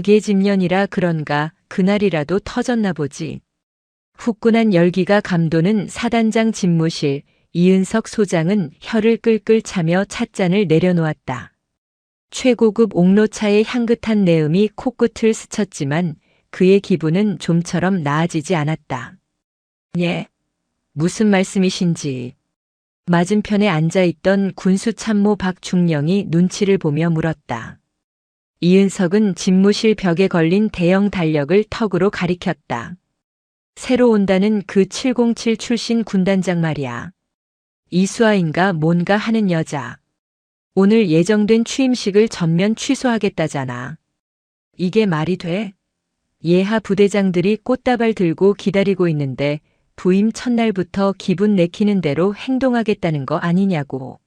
계집년이라 그런가 그날이라도 터졌나 보지. 후끈한 열기가 감도는 사단장 집무실. 이은석 소장은 혀를 끌끌 차며 찻잔을 내려놓았다. 최고급 옥로차의 향긋한 내음이 코끝을 스쳤지만 그의 기분은 좀처럼 나아지지 않았다. 예, 무슨 말씀이신지. 맞은편에 앉아있던 군수참모 박중령이 눈치를 보며 물었다. 이은석은 집무실 벽에 걸린 대형 달력을 턱으로 가리켰다. 새로 온다는 그 707 출신 군단장 말이야. 이수아인가 뭔가 하는 여자. 오늘 예정된 취임식을 전면 취소하겠다잖아. 이게 말이 돼? 예하 부대장들이 꽃다발 들고 기다리고 있는데 부임 첫날부터 기분 내키는 대로 행동하겠다는 거 아니냐고.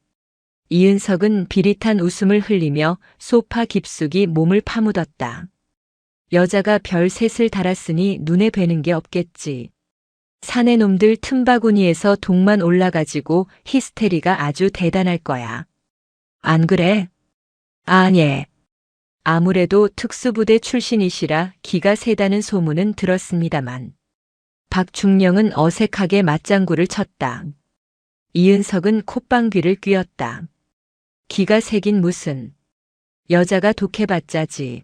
이은석은 비릿한 웃음을 흘리며 소파 깊숙이 몸을 파묻었다. 여자가 별 셋을 달았으니 눈에 뵈는 게 없겠지. 사내 놈들 틈바구니에서 독만 올라가지고 히스테리가 아주 대단할 거야. 안 그래? 아니. 아무래도 특수부대 출신이시라 기가 세다는 소문은 들었습니다만. 박중령은 어색하게 맞장구를 쳤다. 이은석은 콧방귀를 뀌었다. 기가 세긴 무슨. 여자가 독해봤자지.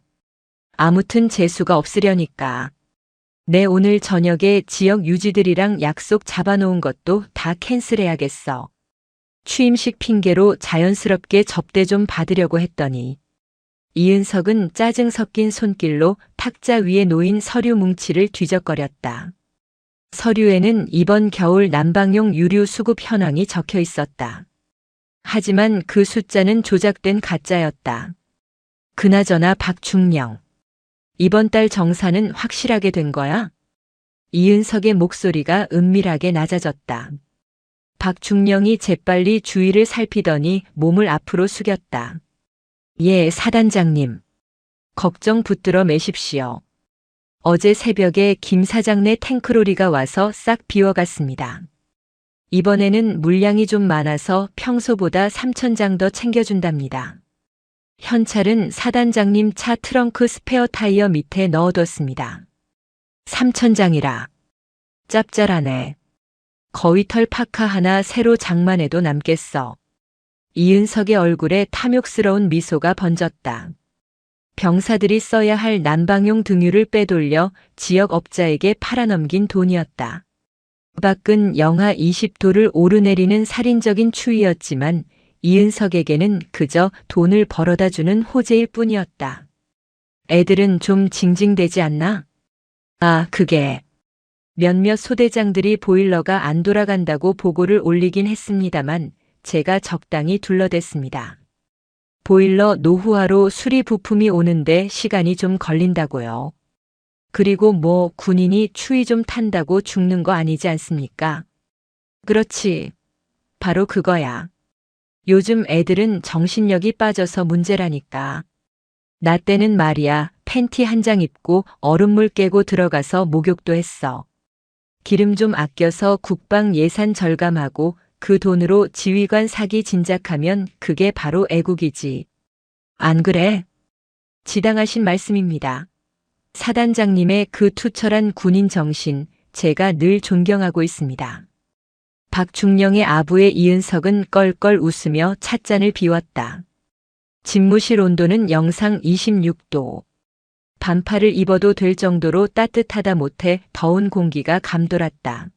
아무튼 재수가 없으려니까. 내 오늘 저녁에 지역 유지들이랑 약속 잡아놓은 것도 다 캔슬해야겠어. 취임식 핑계로 자연스럽게 접대 좀 받으려고 했더니. 이은석은 짜증 섞인 손길로 탁자 위에 놓인 서류 뭉치를 뒤적거렸다. 서류에는 이번 겨울 난방용 유류 수급 현황이 적혀 있었다. 하지만 그 숫자는 조작된 가짜였다. 그나저나 박중령. 이번 달 정산은 확실하게 된 거야? 이은석의 목소리가 은밀하게 낮아졌다. 박중령이 재빨리 주위를 살피더니 몸을 앞으로 숙였다. 예, 사단장님. 걱정 붙들어 매십시오. 어제 새벽에 김 사장네 탱크로리가 와서 싹 비워갔습니다. 이번에는 물량이 좀 많아서 평소보다 3,000장 더 챙겨준답니다. 현찰은 사단장님 차 트렁크 스페어 타이어 밑에 넣어뒀습니다. 3,000장이라. 짭짤하네. 거위털 파카 하나 새로 장만해도 남겠어. 이은석의 얼굴에 탐욕스러운 미소가 번졌다. 병사들이 써야 할 난방용 등유를 빼돌려 지역 업자에게 팔아넘긴 돈이었다. 밖은 영하 20도를 오르내리는 살인적인 추위였지만 이은석에게는 그저 돈을 벌어다 주는 호재일 뿐이었다. 애들은 좀 징징대지 않나? 아, 그게. 몇몇 소대장들이 보일러가 안 돌아간다고 보고를 올리긴 했습니다만 제가 적당히 둘러댔습니다. 보일러 노후화로 수리 부품이 오는데 시간이 좀 걸린다고요. 그리고 뭐 군인이 추위 좀 탄다고 죽는 거 아니지 않습니까? 그렇지. 바로 그거야. 요즘 애들은 정신력이 빠져서 문제라니까. 나 때는 말이야 팬티 한 장 입고 얼음물 깨고 들어가서 목욕도 했어. 기름 좀 아껴서 국방 예산 절감하고 그 돈으로 지휘관 사기 진작하면 그게 바로 애국이지. 안 그래? 지당하신 말씀입니다. 사단장님의 그 투철한 군인 정신 제가 늘 존경하고 있습니다. 박중령의 아부의 이은석은 껄껄 웃으며 찻잔을 비웠다. 집무실 온도는 영상 26도. 반팔을 입어도 될 정도로 따뜻하다 못해 더운 공기가 감돌았다.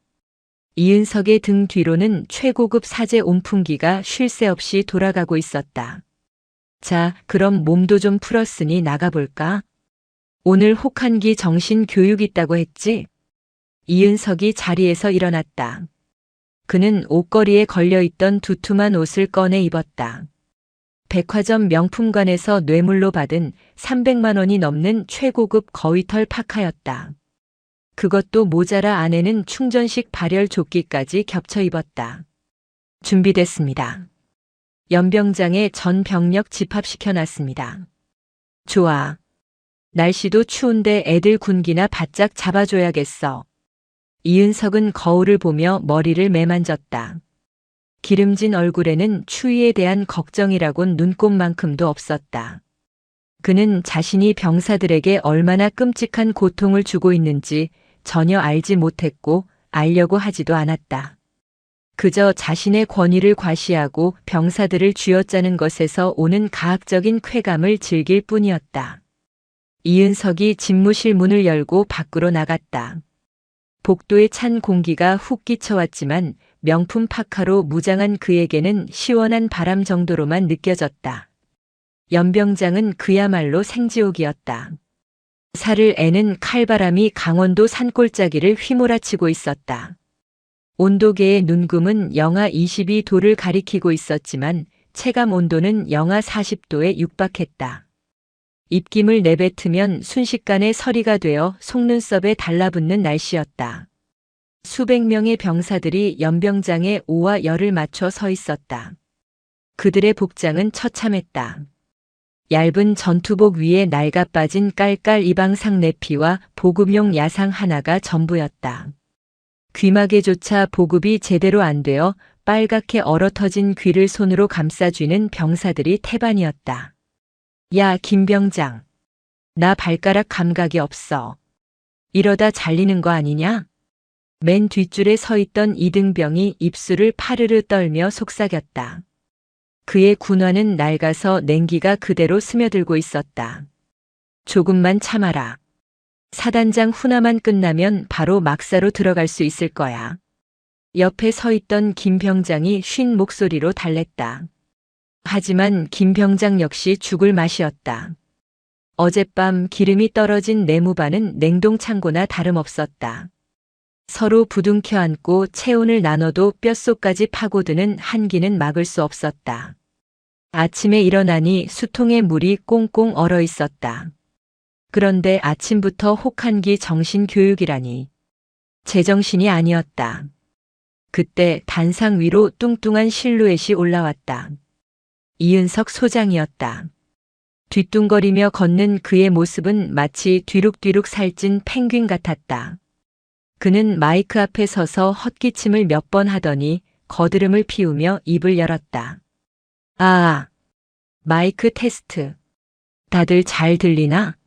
이은석의 등 뒤로는 최고급 사제 온풍기가 쉴 새 없이 돌아가고 있었다. 자, 그럼 몸도 좀 풀었으니 나가볼까? 오늘 혹한기 정신 교육 있다고 했지? 이은석이 자리에서 일어났다. 그는 옷걸이에 걸려있던 두툼한 옷을 꺼내 입었다. 백화점 명품관에서 뇌물로 받은 300만 원이 넘는 최고급 거위털 파카였다. 그것도 모자라 안에는 충전식 발열 조끼까지 겹쳐 입었다. 준비됐습니다. 연병장에 전 병력 집합시켜 놨습니다. 좋아. 날씨도 추운데 애들 군기나 바짝 잡아줘야겠어. 이은석은 거울을 보며 머리를 매만졌다. 기름진 얼굴에는 추위에 대한 걱정이라곤 눈꼽만큼도 없었다. 그는 자신이 병사들에게 얼마나 끔찍한 고통을 주고 있는지 전혀 알지 못했고 알려고 하지도 않았다. 그저 자신의 권위를 과시하고 병사들을 쥐어짜는 것에서 오는 가학적인 쾌감을 즐길 뿐이었다. 이은석이 집무실 문을 열고 밖으로 나갔다. 복도에 찬 공기가 훅 끼쳐왔지만 명품 파카로 무장한 그에게는 시원한 바람 정도로만 느껴졌다. 연병장은 그야말로 생지옥이었다. 살을 애는 칼바람이 강원도 산골짜기를 휘몰아치고 있었다. 온도계의 눈금은 영하 22도를 가리키고 있었지만 체감 온도는 영하 40도에 육박했다. 입김을 내뱉으면 순식간에 서리가 되어 속눈썹에 달라붙는 날씨였다. 수백 명의 병사들이 연병장에 오와 열을 맞춰 서 있었다. 그들의 복장은 처참했다. 얇은 전투복 위에 낡아 빠진 깔깔 이방상 내피와 보급용 야상 하나가 전부였다. 귀마개조차 보급이 제대로 안 되어 빨갛게 얼어터진 귀를 손으로 감싸쥐는 병사들이 태반이었다. 야, 김병장. 나 발가락 감각이 없어. 이러다 잘리는 거 아니냐? 맨 뒷줄에 서 있던 이등병이 입술을 파르르 떨며 속삭였다. 그의 군화는 낡아서 냉기가 그대로 스며들고 있었다. 조금만 참아라. 사단장 훈화만 끝나면 바로 막사로 들어갈 수 있을 거야. 옆에 서 있던 김 병장이 쉰 목소리로 달랬다. 하지만 김 병장 역시 죽을 맛이었다. 어젯밤 기름이 떨어진 내무반은 냉동창고나 다름없었다. 서로 부둥켜 안고 체온을 나눠도 뼛속까지 파고드는 한기는 막을 수 없었다. 아침에 일어나니 수통에 물이 꽁꽁 얼어 있었다. 그런데 아침부터 혹한기 정신교육이라니. 제정신이 아니었다. 그때 단상 위로 뚱뚱한 실루엣이 올라왔다. 이은석 소장이었다. 뒤뚱거리며 걷는 그의 모습은 마치 뒤룩뒤룩 살찐 펭귄 같았다. 그는 마이크 앞에 서서 헛기침을 몇 번 하더니 거드름을 피우며 입을 열었다. 아, 마이크 테스트. 다들 잘 들리나?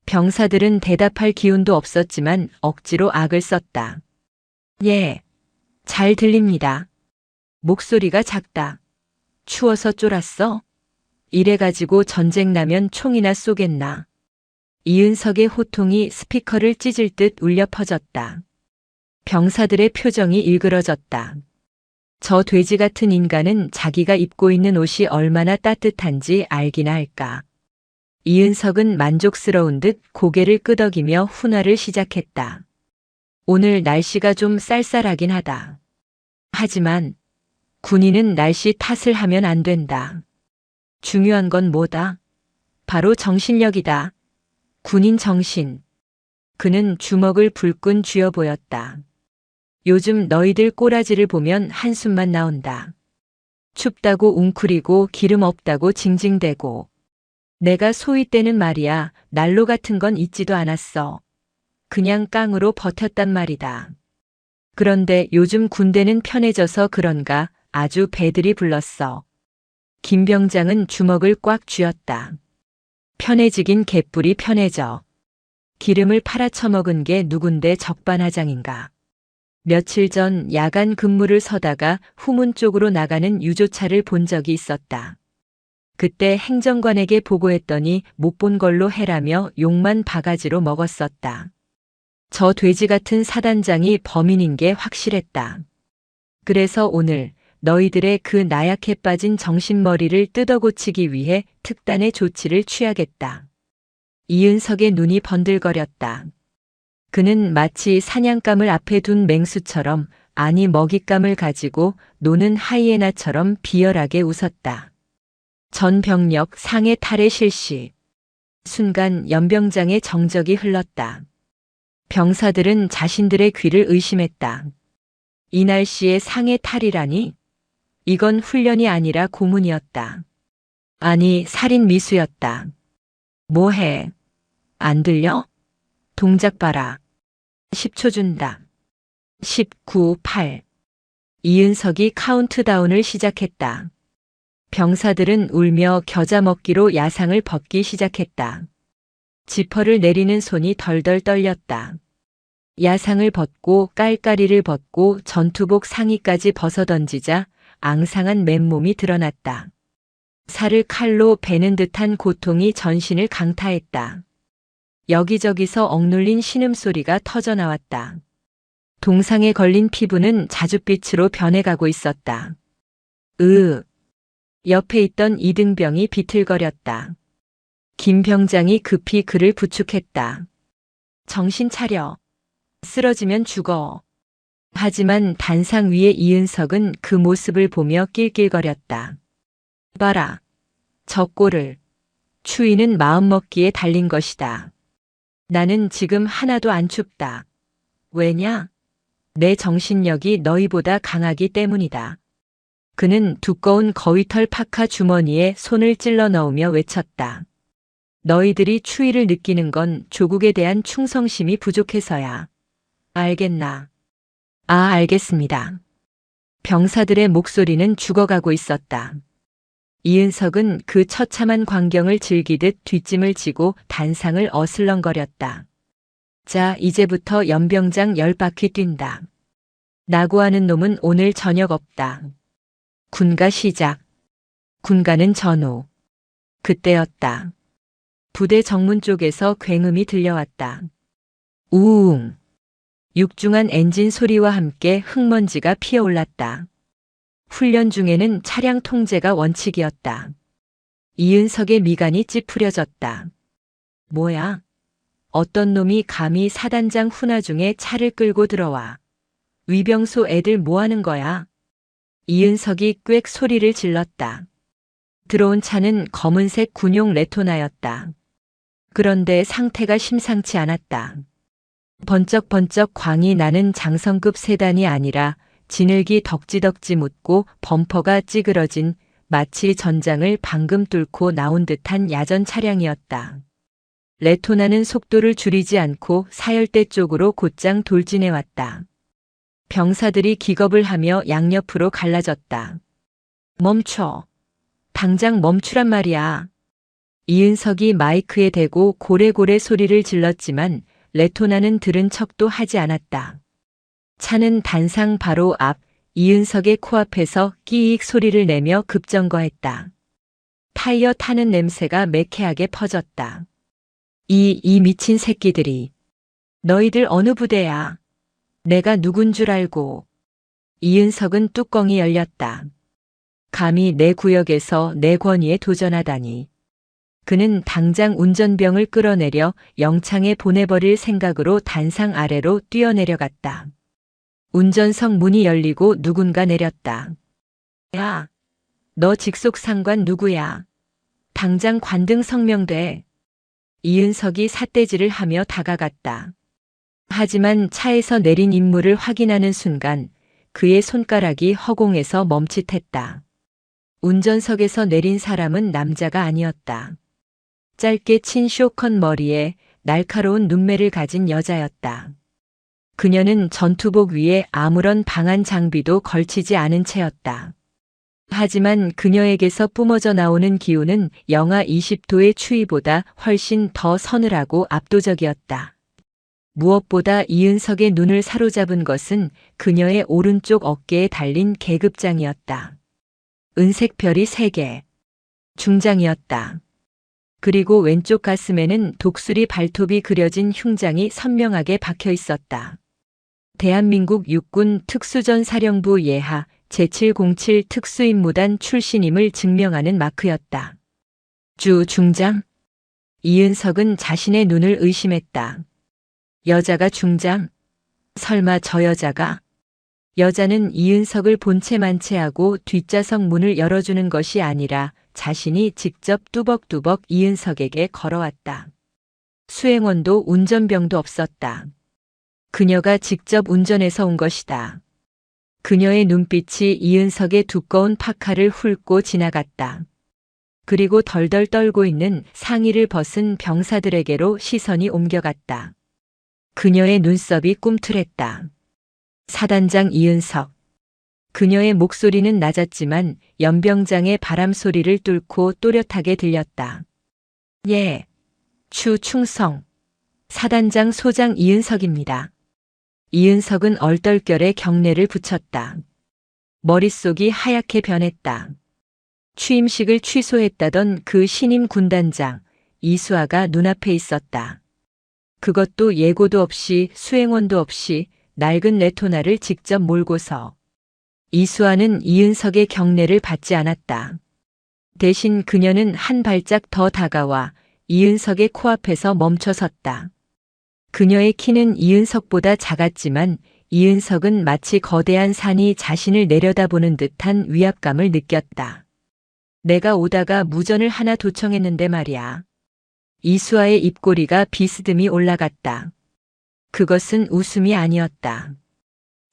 병사들은 대답할 기운도 없었지만 억지로 악을 썼다. 예, 잘 들립니다. 목소리가 작다. 추워서 쫄았어? 이래가지고 전쟁 나면 총이나 쏘겠나. 이은석의 호통이 스피커를 찢을 듯 울려 퍼졌다. 병사들의 표정이 일그러졌다. 저 돼지 같은 인간은 자기가 입고 있는 옷이 얼마나 따뜻한지 알기나 할까. 이은석은 만족스러운 듯 고개를 끄덕이며 훈화를 시작했다. 오늘 날씨가 좀 쌀쌀하긴 하다. 하지만 군인은 날씨 탓을 하면 안 된다. 중요한 건 뭐다? 바로 정신력이다. 군인 정신. 그는 주먹을 불끈 쥐어 보였다. 요즘 너희들 꼬라지를 보면 한숨만 나온다. 춥다고 웅크리고 기름 없다고 징징대고. 내가 소위 때는 말이야, 난로 같은 건 있지도 않았어. 그냥 깡으로 버텼단 말이다. 그런데 요즘 군대는 편해져서 그런가 아주 배들이 불렀어. 김 병장은 주먹을 꽉 쥐었다. 편해지긴 개뿔이 편해져. 기름을 팔아쳐먹은 게 누군데 적반하장인가. 며칠 전 야간 근무를 서다가 후문 쪽으로 나가는 유조차를 본 적이 있었다. 그때 행정관에게 보고했더니 못 본 걸로 해라며 욕만 바가지로 먹었었다. 저 돼지 같은 사단장이 범인인 게 확실했다. 그래서 오늘 너희들의 그 나약해 빠진 정신머리를 뜯어고치기 위해 특단의 조치를 취하겠다. 이은석의 눈이 번들거렸다. 그는 마치 사냥감을 앞에 둔 맹수처럼, 아니 먹잇감을 가지고 노는 하이에나처럼 비열하게 웃었다. 전 병력 상해 탈의 실시. 순간 연병장의 정적이 흘렀다. 병사들은 자신들의 귀를 의심했다. 이 날씨에 상해 탈이라니? 이건 훈련이 아니라 고문이었다. 아니, 살인 미수였다. 뭐해? 안 들려? 동작 봐라. 10초 준다. 19, 8. 이은석이 카운트다운을 시작했다. 병사들은 울며 겨자 먹기로 야상을 벗기 시작했다. 지퍼를 내리는 손이 덜덜 떨렸다. 야상을 벗고 깔깔이를 벗고 전투복 상의까지 벗어던지자 앙상한 맨몸이 드러났다. 살을 칼로 베는 듯한 고통이 전신을 강타했다. 여기저기서 억눌린 신음소리가 터져나왔다. 동상에 걸린 피부는 자줏빛으로 변해가고 있었다. 옆에 있던 이등병이 비틀거렸다. 김 병장이 급히 그를 부축했다. 정신 차려. 쓰러지면 죽어. 하지만 단상 위에 이은석은 그 모습을 보며 낄낄거렸다. 봐라. 저 꼴을. 추위는 마음먹기에 달린 것이다. 나는 지금 하나도 안 춥다. 왜냐? 내 정신력이 너희보다 강하기 때문이다. 그는 두꺼운 거위털 파카 주머니에 손을 찔러 넣으며 외쳤다. 너희들이 추위를 느끼는 건 조국에 대한 충성심이 부족해서야. 알겠나? 알겠습니다. 병사들의 목소리는 죽어가고 있었다. 이은석은 그 처참한 광경을 즐기듯 뒷짐을 지고 단상을 어슬렁거렸다. 자, 이제부터 연병장 10바퀴 뛴다. 나고하는 놈은 오늘 저녁 없다. 군가 시작. 군가는 전후. 그때였다. 부대 정문 쪽에서 굉음이 들려왔다. 우웅. 육중한 엔진 소리와 함께 흙먼지가 피어올랐다. 훈련 중에는 차량 통제가 원칙이었다. 이은석의 미간이 찌푸려졌다. 뭐야? 어떤 놈이 감히 사단장 훈화 중에 차를 끌고 들어와. 위병소 애들 뭐하는 거야? 이은석이 꽥 소리를 질렀다. 들어온 차는 검은색 군용 레토나였다. 그런데 상태가 심상치 않았다. 번쩍번쩍 광이 나는 장성급 세단이 아니라 지늘기 덕지덕지 묻고 범퍼가 찌그러진 마치 전장을 방금 뚫고 나온 듯한 야전 차량이었다. 레토나는 속도를 줄이지 않고 사열대 쪽으로 곧장 돌진해왔다. 병사들이 기겁을 하며 양옆으로 갈라졌다. 멈춰. 당장 멈추란 말이야. 이은석이 마이크에 대고 고래고래 소리를 질렀지만 레토나는 들은 척도 하지 않았다. 차는 단상 바로 앞 이은석의 코앞에서 끼익 소리를 내며 급정거했다. 타이어 타는 냄새가 매캐하게 퍼졌다. 이 미친 새끼들이. 너희들 어느 부대야? 내가 누군 줄 알고. 이은석은 뚜껑이 열렸다. 감히 내 구역에서 내 권위에 도전하다니. 그는 당장 운전병을 끌어내려 영창에 보내버릴 생각으로 단상 아래로 뛰어내려갔다. 운전석 문이 열리고 누군가 내렸다. 야, 너 직속상관 누구야? 당장 관등 성명돼. 이은석이 삿대질을 하며 다가갔다. 하지만 차에서 내린 인물을 확인하는 순간 그의 손가락이 허공에서 멈칫했다. 운전석에서 내린 사람은 남자가 아니었다. 짧게 친 쇼컷 머리에 날카로운 눈매를 가진 여자였다. 그녀는 전투복 위에 아무런 방한 장비도 걸치지 않은 채였다. 하지만 그녀에게서 뿜어져 나오는 기운은 영하 20도의 추위보다 훨씬 더 서늘하고 압도적이었다. 무엇보다 이은석의 눈을 사로잡은 것은 그녀의 오른쪽 어깨에 달린 계급장이었다. 은색 별이 3개. 중장이었다. 그리고 왼쪽 가슴에는 독수리 발톱이 그려진 흉장이 선명하게 박혀 있었다. 대한민국 육군 특수전사령부 예하 제707 특수임무단 출신임을 증명하는 마크였다. 주 중장? 이은석은 자신의 눈을 의심했다. 여자가 중장? 설마 저 여자가? 여자는 이은석을 본체 만체하고 뒷좌석 문을 열어주는 것이 아니라 자신이 직접 뚜벅뚜벅 이은석에게 걸어왔다. 수행원도 운전병도 없었다. 그녀가 직접 운전해서 온 것이다. 그녀의 눈빛이 이은석의 두꺼운 파카를 훑고 지나갔다. 그리고 덜덜 떨고 있는 상의를 벗은 병사들에게로 시선이 옮겨갔다. 그녀의 눈썹이 꿈틀했다. 사단장 이은석. 그녀의 목소리는 낮았지만 연병장의 바람 소리를 뚫고 또렷하게 들렸다. 예, 추 충성. 사단장 소장 이은석입니다. 이은석은 얼떨결에 경례를 붙였다. 머릿속이 하얗게 변했다. 취임식을 취소했다던 그 신임 군단장 이수아가 눈앞에 있었다. 그것도 예고도 없이 수행원도 없이 낡은 레토나를 직접 몰고서. 이수아는 이은석의 경례를 받지 않았다. 대신 그녀는 한 발짝 더 다가와 이은석의 코앞에서 멈춰섰다. 그녀의 키는 이은석보다 작았지만 이은석은 마치 거대한 산이 자신을 내려다보는 듯한 위압감을 느꼈다. 내가 오다가 무전을 하나 도청했는데 말이야. 이수아의 입꼬리가 비스듬히 올라갔다. 그것은 웃음이 아니었다.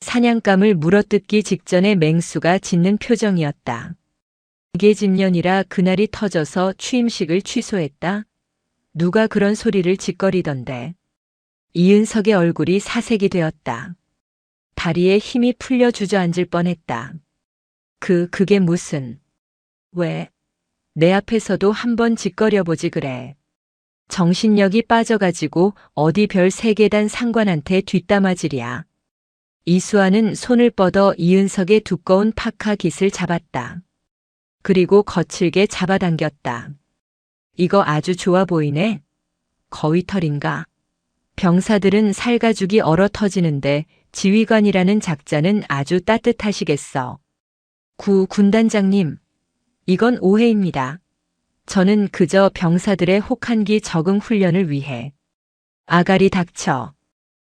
사냥감을 물어뜯기 직전의 맹수가 짖는 표정이었다. 계집년이라 그날이 터져서 취임식을 취소했다. 누가 그런 소리를 짓거리던데. 이은석의 얼굴이 사색이 되었다. 다리에 힘이 풀려 주저앉을 뻔했다. 그게 무슨. 왜? 내 앞에서도 한번 짓거려보지 그래. 정신력이 빠져가지고 어디 별 3계단 상관한테 뒷담화질이야. 이수아는 손을 뻗어 이은석의 두꺼운 파카 깃을 잡았다. 그리고 거칠게 잡아당겼다. 이거 아주 좋아 보이네. 거위털인가? 병사들은 살가죽이 얼어 터지는데 지휘관이라는 작자는 아주 따뜻하시겠어. 군단장님, 이건 오해입니다. 저는 그저 병사들의 혹한기 적응 훈련을 위해. 아가리 닥쳐.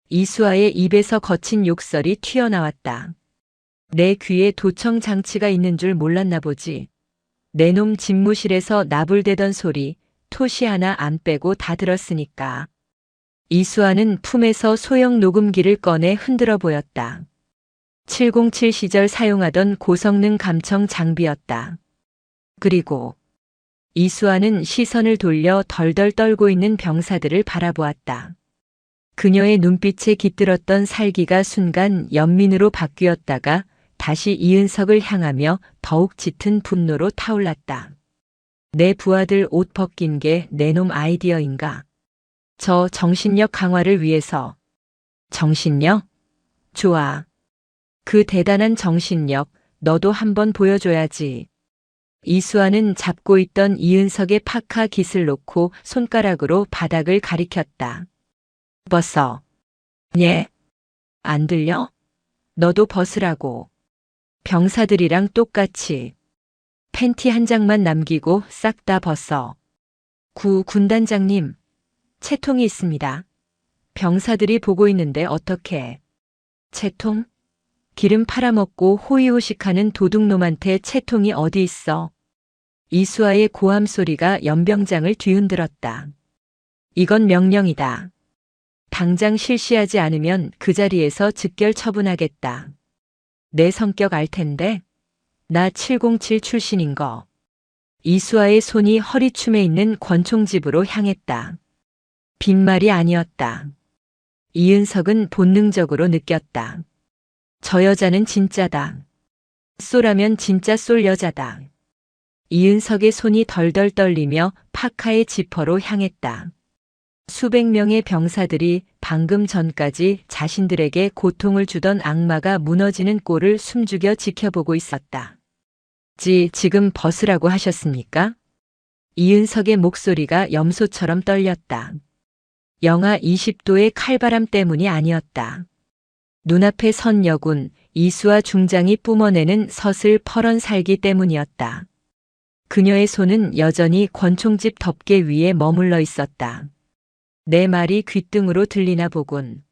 이수아의 입에서 거친 욕설이 튀어나왔다. 내 귀에 도청 장치가 있는 줄 몰랐나 보지. 내 놈 집무실에서 나불대던 소리, 토시 하나 안 빼고 다 들었으니까. 이수아는 품에서 소형 녹음기를 꺼내 흔들어 보였다. 707 시절 사용하던 고성능 감청 장비였다. 그리고 이수아는 시선을 돌려 덜덜 떨고 있는 병사들을 바라보았다. 그녀의 눈빛에 깃들었던 살기가 순간 연민으로 바뀌었다가 다시 이은석을 향하며 더욱 짙은 분노로 타올랐다. 내 부하들 옷 벗긴 게 내 놈 아이디어인가? 저 정신력 강화를 위해서. 정신력? 좋아. 그 대단한 정신력 너도 한번 보여줘야지. 이수아는 잡고 있던 이은석의 파카 깃을 놓고 손가락으로 바닥을 가리켰다. 벗어. 예. 안 들려? 너도 벗으라고. 병사들이랑 똑같이. 팬티 한 장만 남기고 싹 다 벗어. 군단장님, 채통이 있습니다. 병사들이 보고 있는데 어떡해. 채통? 기름 팔아먹고 호의호식하는 도둑놈한테 채통이 어디 있어. 이수아의 고함 소리가 연병장을 뒤흔들었다. 이건 명령이다. 당장 실시하지 않으면 그 자리에서 즉결 처분하겠다. 내 성격 알 텐데. 나 707 출신인 거. 이수아의 손이 허리춤에 있는 권총집으로 향했다. 빈말이 아니었다. 이은석은 본능적으로 느꼈다. 저 여자는 진짜다. 쏘라면 진짜 쏠 여자다. 이은석의 손이 덜덜 떨리며 파카의 지퍼로 향했다. 수백 명의 병사들이 방금 전까지 자신들에게 고통을 주던 악마가 무너지는 꼴을 숨죽여 지켜보고 있었다. 지금 벗으라고 하셨습니까? 이은석의 목소리가 염소처럼 떨렸다. 영하 20도의 칼바람 때문이 아니었다. 눈앞에 선 여군 이수아 중장이 뿜어내는 서슬 퍼런 살기 때문이었다. 그녀의 손은 여전히 권총집 덮개 위에 머물러 있었다. 내 말이 귓등으로 들리나 보군.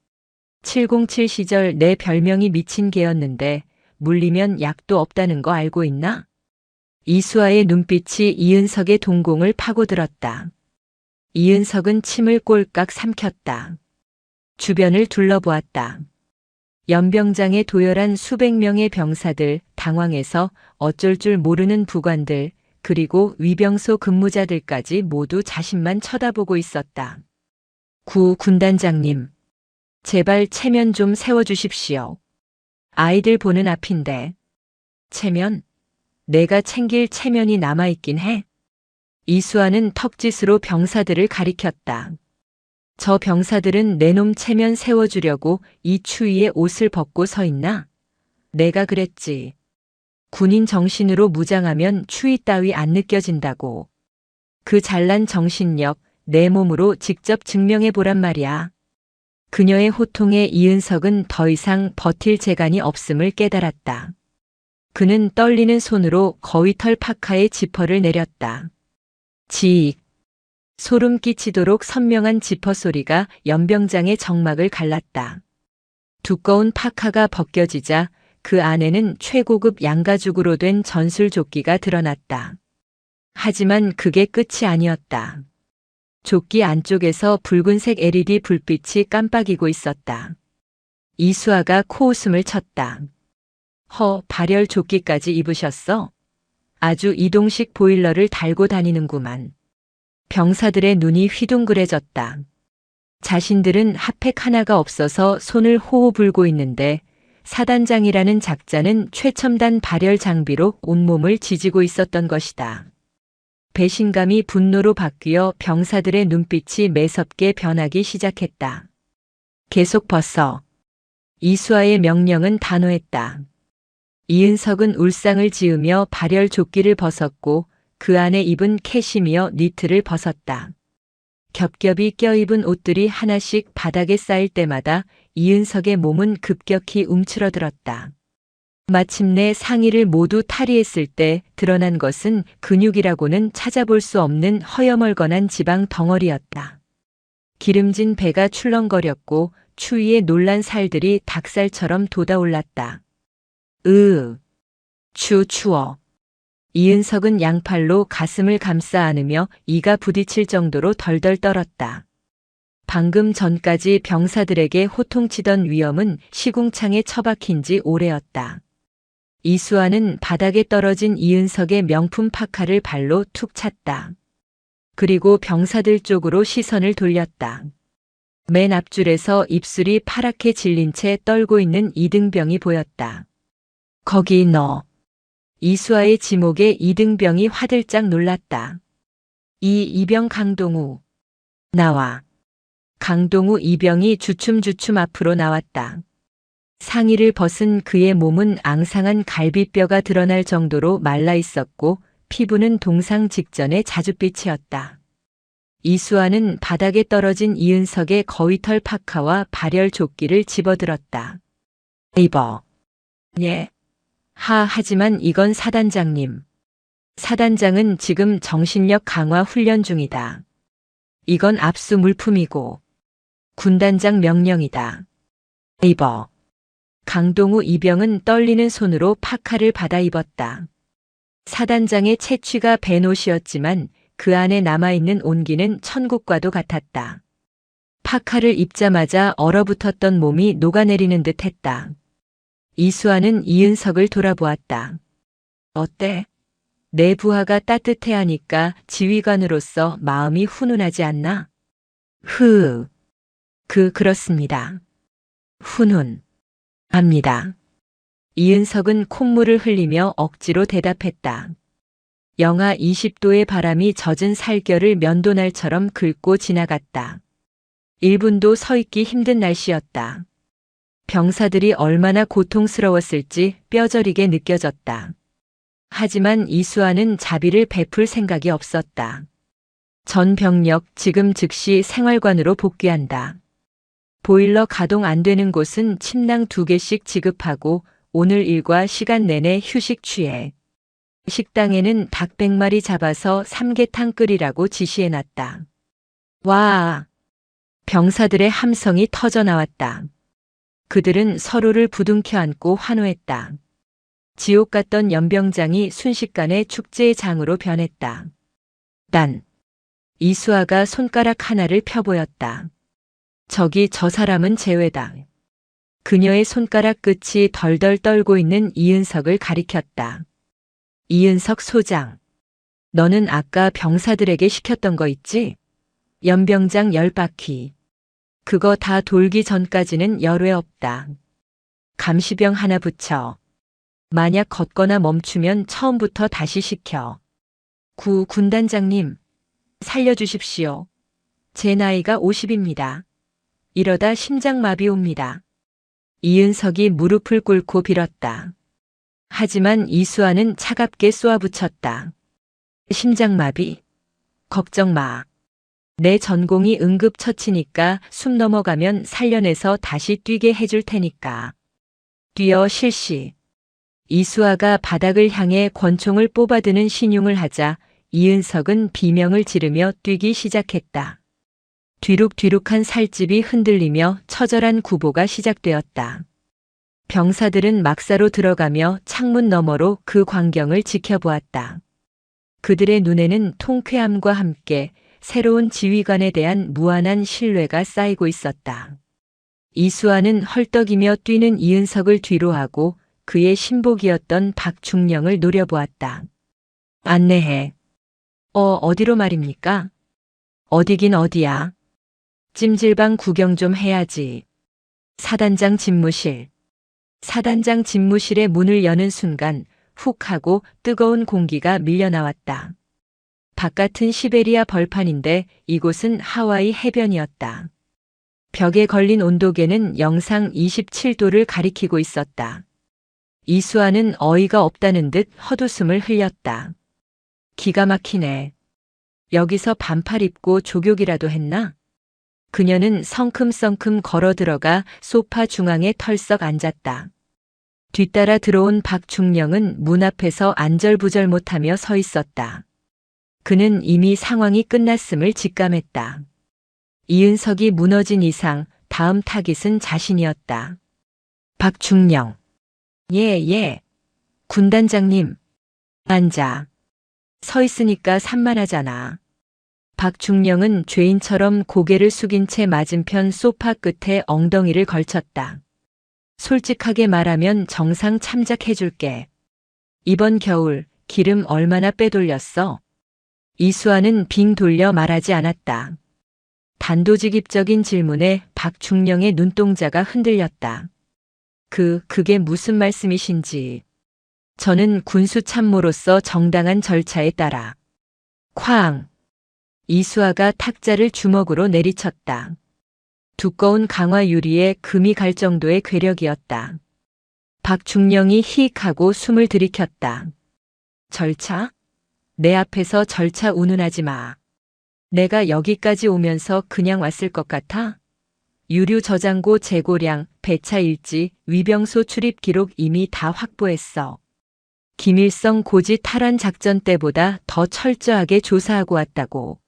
707 시절 내 별명이 미친 개였는데 물리면 약도 없다는 거 알고 있나? 이수아의 눈빛이 이은석의 동공을 파고들었다. 이은석은 침을 꼴깍 삼켰다. 주변을 둘러보았다. 연병장에 도열한 수백 명의 병사들, 당황해서 어쩔 줄 모르는 부관들, 그리고 위병소 근무자들까지 모두 자신만 쳐다보고 있었다. 군단장님, 제발 체면 좀 세워주십시오. 아이들 보는 앞인데. 체면? 내가 챙길 체면이 남아있긴 해. 이수아는 턱짓으로 병사들을 가리켰다. 저 병사들은 내 놈 체면 세워주려고 이 추위에 옷을 벗고 서 있나? 내가 그랬지. 군인 정신으로 무장하면 추위 따위 안 느껴진다고. 그 잘난 정신력 내 몸으로 직접 증명해 보란 말이야. 그녀의 호통에 이은석은 더 이상 버틸 재간이 없음을 깨달았다. 그는 떨리는 손으로 거위털 파카의 지퍼를 내렸다. 지익. 소름 끼치도록 선명한 지퍼 소리가 연병장의 정막을 갈랐다. 두꺼운 파카가 벗겨지자 그 안에는 최고급 양가죽으로 된 전술조끼가 드러났다. 하지만 그게 끝이 아니었다. 조끼 안쪽에서 붉은색 LED 불빛이 깜빡이고 있었다. 이수아가 코웃음을 쳤다. 발열 조끼까지 입으셨어? 아주 이동식 보일러를 달고 다니는구만. 병사들의 눈이 휘둥그레졌다. 자신들은 핫팩 하나가 없어서 손을 호호 불고 있는데 사단장이라는 작자는 최첨단 발열 장비로 온몸을 지지고 있었던 것이다. 배신감이 분노로 바뀌어 병사들의 눈빛이 매섭게 변하기 시작했다. 계속 벗어. 이수아의 명령은 단호했다. 이은석은 울상을 지으며 발열 조끼를 벗었고 그 안에 입은 캐시미어 니트를 벗었다. 겹겹이 껴입은 옷들이 하나씩 바닥에 쌓일 때마다 이은석의 몸은 급격히 움츠러들었다. 마침내 상의를 모두 탈의했을 때 드러난 것은 근육이라고는 찾아볼 수 없는 허여멀건한 지방 덩어리였다. 기름진 배가 출렁거렸고 추위에 놀란 살들이 닭살처럼 돋아올랐다. 추워. 이은석은 양팔로 가슴을 감싸 안으며 이가 부딪힐 정도로 덜덜 떨었다. 방금 전까지 병사들에게 호통치던 위험은 시궁창에 처박힌 지 오래였다. 이수아는 바닥에 떨어진 이은석의 명품 파카를 발로 툭 찼다. 그리고 병사들 쪽으로 시선을 돌렸다. 맨 앞줄에서 입술이 파랗게 질린 채 떨고 있는 이등병이 보였다. 거기 너. 이수아의 지목에 이등병이 화들짝 놀랐다. 이병 강동우. 나와. 강동우 이병이 주춤주춤 앞으로 나왔다. 상의를 벗은 그의 몸은 앙상한 갈비뼈가 드러날 정도로 말라 있었고 피부는 동상 직전의 자줏빛이었다. 이수아는 바닥에 떨어진 이은석의 거위털 파카와 발열 조끼를 집어들었다. 입어. 예. 하지만 이건 사단장님. 사단장은 지금 정신력 강화 훈련 중이다. 이건 압수 물품이고 군단장 명령이다. 입어. 강동우 이병은 떨리는 손으로 파카를 받아 입었다. 사단장의 채취가 밴 옷이었지만 그 안에 남아있는 온기는 천국과도 같았다. 파카를 입자마자 얼어붙었던 몸이 녹아내리는 듯 했다. 이수아는 이은석을 돌아보았다. 어때? 내 부하가 따뜻해하니까 지휘관으로서 마음이 훈훈하지 않나? 그렇습니다. 훈훈합니다. 이은석은 콧물을 흘리며 억지로 대답했다. 영하 20도의 바람이 젖은 살결을 면도날처럼 긁고 지나갔다. 1분도 서 있기 힘든 날씨였다. 병사들이 얼마나 고통스러웠을지 뼈저리게 느껴졌다. 하지만 이수아는 자비를 베풀 생각이 없었다. 전 병력 지금 즉시 생활관으로 복귀한다. 보일러 가동 안 되는 곳은 침낭 2개씩 지급하고 오늘 일과 시간 내내 휴식 취해. 식당에는 닭 100마리 잡아서 삼계탕 끓이라고 지시해놨다. 와! 병사들의 함성이 터져 나왔다. 그들은 서로를 부둥켜 안고 환호했다. 지옥 같던 연병장이 순식간에 축제의 장으로 변했다. 이수아가 손가락 하나를 펴보였다. 저기 저 사람은 제외다. 그녀의 손가락 끝이 덜덜 떨고 있는 이은석을 가리켰다. 이은석 소장. 너는 아까 병사들에게 시켰던 거 있지? 연병장 10바퀴. 그거 다 돌기 전까지는 열외 없다. 감시병 하나 붙여. 만약 걷거나 멈추면 처음부터 다시 시켜. 군단장님, 살려주십시오. 제 나이가 50입니다. 이러다 심장마비 옵니다. 이은석이 무릎을 꿇고 빌었다. 하지만 이수아는 차갑게 쏘아붙였다. 심장마비? 걱정 마. 내 전공이 응급처치니까 숨 넘어가면 살려내서 다시 뛰게 해줄 테니까. 뛰어 실시. 이수아가 바닥을 향해 권총을 뽑아드는 신용을 하자 이은석은 비명을 지르며 뛰기 시작했다. 뒤룩뒤룩한 살집이 흔들리며 처절한 구보가 시작되었다. 병사들은 막사로 들어가며 창문 너머로 그 광경을 지켜보았다. 그들의 눈에는 통쾌함과 함께 새로운 지휘관에 대한 무한한 신뢰가 쌓이고 있었다. 이수아는 헐떡이며 뛰는 이은석을 뒤로하고 그의 신복이었던 박중령을 노려보았다. 안내해. 어디로 말입니까? 어디긴 어디야. 찜질방 구경 좀 해야지. 사단장 집무실. 사단장 집무실의 문을 여는 순간 훅 하고 뜨거운 공기가 밀려나왔다. 바깥은 시베리아 벌판인데 이곳은 하와이 해변이었다. 벽에 걸린 온도계는 영상 27도를 가리키고 있었다. 이수아는 어이가 없다는 듯 헛웃음을 흘렸다. 기가 막히네. 여기서 반팔 입고 조격이라도 했나? 그녀는 성큼성큼 걸어 들어가 소파 중앙에 털썩 앉았다. 뒤따라 들어온 박중령은 문 앞에서 안절부절 못하며 서 있었다. 그는 이미 상황이 끝났음을 직감했다. 이은석이 무너진 이상 다음 타깃은 자신이었다. 박중령. 예. 군단장님. 앉아. 서 있으니까 산만하잖아. 박중령은 죄인처럼 고개를 숙인 채 맞은편 소파 끝에 엉덩이를 걸쳤다. 솔직하게 말하면 정상 참작해줄게. 이번 겨울 기름 얼마나 빼돌렸어? 이수아는 빙 돌려 말하지 않았다. 단도직입적인 질문에 박중령의 눈동자가 흔들렸다. 그게 무슨 말씀이신지. 저는 군수참모로서 정당한 절차에 따라. 쾅! 이수아가 탁자를 주먹으로 내리쳤다. 두꺼운 강화 유리에 금이 갈 정도의 괴력이었다. 박중령이 히익하고 숨을 들이켰다. 절차? 내 앞에서 절차 운운하지 마. 내가 여기까지 오면서 그냥 왔을 것 같아? 유류 저장고 재고량, 배차 일지, 위병소 출입 기록 이미 다 확보했어. 김일성 고지 탈환 작전 때보다 더 철저하게 조사하고 왔다고.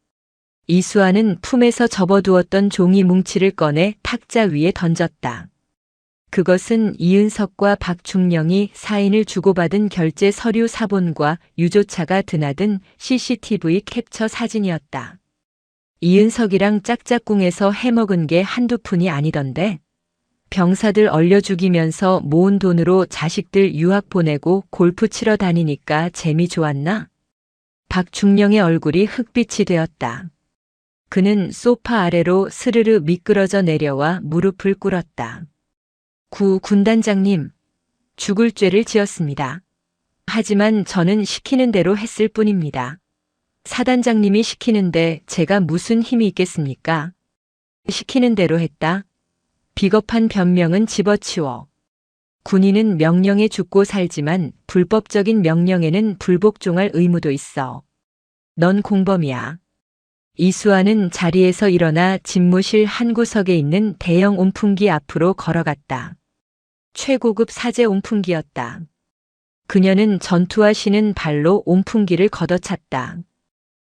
이수아는 품에서 접어두었던 종이 뭉치를 꺼내 탁자 위에 던졌다. 그것은 이은석과 박중령이 사인을 주고받은 결제 서류 사본과 유조차가 드나든 CCTV 캡처 사진이었다. 이은석이랑 짝짝꿍에서 해먹은 게 한두 푼이 아니던데. 병사들 얼려 죽이면서 모은 돈으로 자식들 유학 보내고 골프 치러 다니니까 재미 좋았나? 박중령의 얼굴이 흑빛이 되었다. 그는 소파 아래로 스르르 미끄러져 내려와 무릎을 꿇었다. 군단장님, 죽을 죄를 지었습니다. 하지만 저는 시키는 대로 했을 뿐입니다. 사단장님이 시키는데 제가 무슨 힘이 있겠습니까? 시키는 대로 했다. 비겁한 변명은 집어치워. 군인은 명령에 죽고 살지만 불법적인 명령에는 불복종할 의무도 있어. 넌 공범이야. 이수아는 자리에서 일어나 집무실 한 구석에 있는 대형 온풍기 앞으로 걸어갔다. 최고급 사제 온풍기였다. 그녀는 전투하시는 발로 온풍기를 걷어찼다.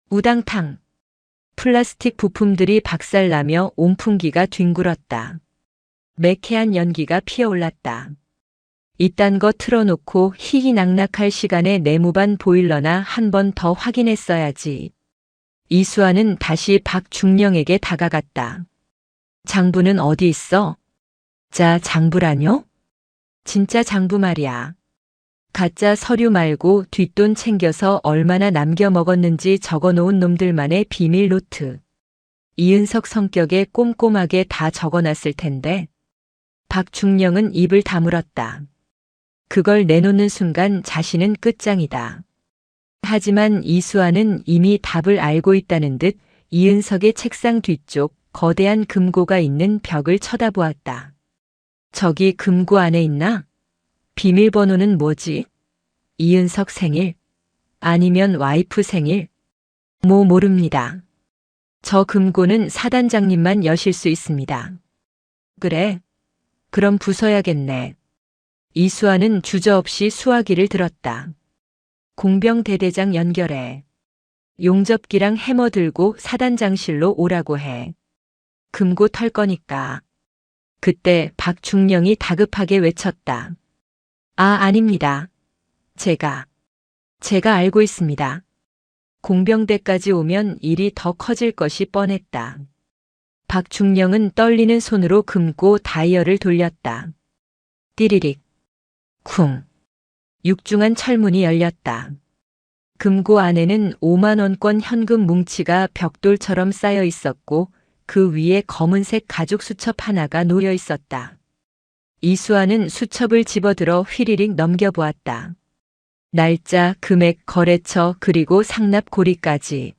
우당탕. 플라스틱 부품들이 박살나며 온풍기가 뒹굴었다. 매캐한 연기가 피어올랐다. 이딴 거 틀어놓고 희희낙낙할 시간에 내무반 보일러나 한 번 더 확인했어야지. 이수아는 다시 박중령에게 다가갔다. 장부는 어디 있어? 자, 장부라뇨? 진짜 장부 말이야. 가짜 서류 말고 뒷돈 챙겨서 얼마나 남겨 먹었는지 적어놓은 놈들만의 비밀 노트. 이은석 성격에 꼼꼼하게 다 적어놨을 텐데. 박중령은 입을 다물었다. 그걸 내놓는 순간 자신은 끝장이다. 하지만 이수아는 이미 답을 알고 있다는 듯 이은석의 책상 뒤쪽 거대한 금고가 있는 벽을 쳐다보았다. 저기 금고 안에 있나? 비밀번호는 뭐지? 이은석 생일? 아니면 와이프 생일? 모릅니다. 저 금고는 사단장님만 여실 수 있습니다. 그래? 그럼 부숴야겠네. 이수아는 주저없이 수화기를 들었다. 공병대대장 연결해. 용접기랑 해머 들고 사단장실로 오라고 해. 금고 털 거니까. 그때 박중령이 다급하게 외쳤다. 아닙니다. 제가 알고 있습니다. 공병대까지 오면 일이 더 커질 것이 뻔했다. 박중령은 떨리는 손으로 금고 다이얼을 돌렸다. 띠리릭. 쿵. 육중한 철문이 열렸다. 금고 안에는 5만 원권 현금 뭉치가 벽돌처럼 쌓여 있었고 그 위에 검은색 가죽 수첩 하나가 놓여 있었다. 이수아는 수첩을 집어들어 휘리릭 넘겨보았다. 날짜, 금액, 거래처, 그리고 상납 고리까지.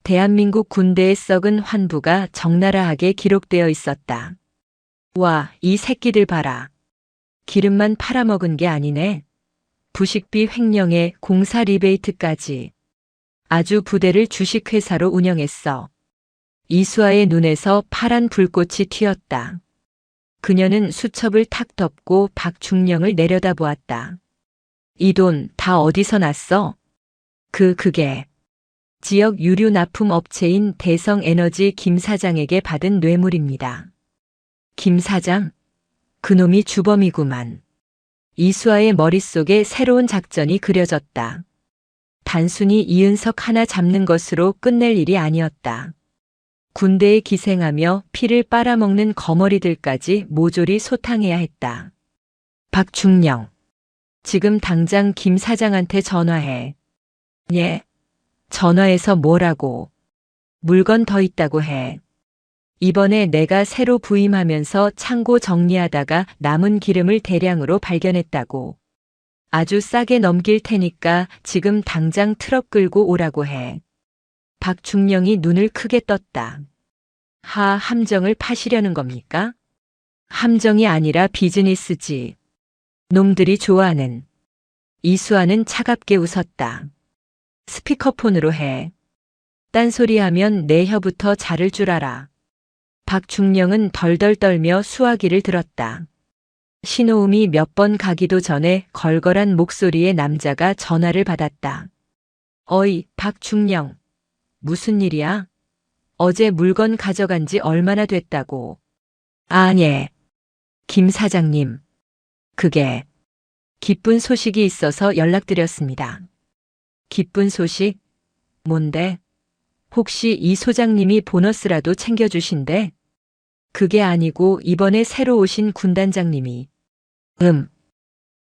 대한민국 군대의 썩은 환부가 적나라하게 기록되어 있었다. 와, 이 새끼들 봐라. 기름만 팔아먹은 게 아니네. 부식비 횡령에 공사 리베이트까지. 아주 부대를 주식회사로 운영했어. 이수아의 눈에서 파란 불꽃이 튀었다. 그녀는 수첩을 탁 덮고 박중령을 내려다보았다. 이 돈 다 어디서 났어? 그게 지역 유류 납품 업체인 대성에너지 김 사장에게 받은 뇌물입니다. 김 사장? 그놈이 주범이구만. 이수아의 머릿속에 새로운 작전이 그려졌다. 단순히 이은석 하나 잡는 것으로 끝낼 일이 아니었다. 군대에 기생하며 피를 빨아먹는 거머리들까지 모조리 소탕해야 했다. 박중령. 지금 당장 김 사장한테 전화해. 예? 전화해서 뭐라고? 물건 더 있다고 해. 이번에 내가 새로 부임하면서 창고 정리하다가 남은 기름을 대량으로 발견했다고. 아주 싸게 넘길 테니까 지금 당장 트럭 끌고 오라고 해. 박중령이 눈을 크게 떴다. 함정을 파시려는 겁니까? 함정이 아니라 비즈니스지. 놈들이 좋아하는. 이수아는 차갑게 웃었다. 스피커폰으로 해. 딴소리하면 내 혀부터 자를 줄 알아. 박중령은 덜덜 떨며 수화기를 들었다. 신호음이 몇 번 가기도 전에 걸걸한 목소리의 남자가 전화를 받았다. 어이, 박중령. 무슨 일이야? 어제 물건 가져간 지 얼마나 됐다고. 예. 김 사장님. 그게 기쁜 소식이 있어서 연락드렸습니다. 기쁜 소식? 뭔데? 혹시 이 소장님이 보너스라도 챙겨주신대? 그게 아니고 이번에 새로 오신 군단장님이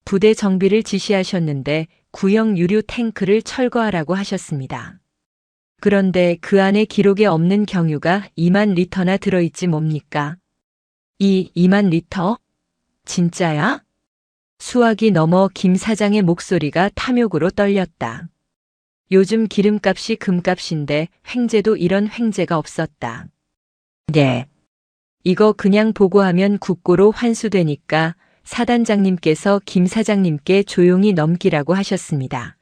부대 정비를 지시하셨는데 구형 유류 탱크를 철거하라고 하셨습니다. 그런데 그 안에 기록에 없는 경유가 2만 리터나 들어있지 뭡니까? 2만 리터? 진짜야? 수화기 넘어 김 사장의 목소리가 탐욕으로 떨렸다. 요즘 기름값이 금값인데 횡재도 이런 횡재가 없었다. 네. 이거 그냥 보고하면 국고로 환수되니까 사단장님께서 김 사장님께 조용히 넘기라고 하셨습니다.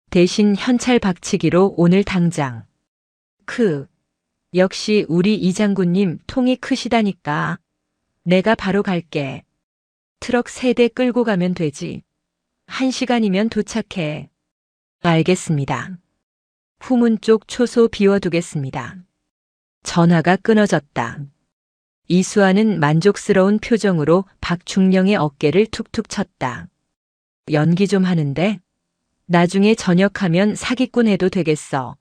대신 현찰 박치기로 오늘 당장. 역시 우리 이 장군님 통이 크시다니까. 내가 바로 갈게. 트럭 3대 끌고 가면 되지. 1시간이면 도착해. 알겠습니다. 후문 쪽 초소 비워두겠습니다. 전화가 끊어졌다. 이수아는 만족스러운 표정으로 박중령의 어깨를 툭툭 쳤다. 연기 좀 하는데? 나중에 전역하면 사기꾼 해도 되겠어.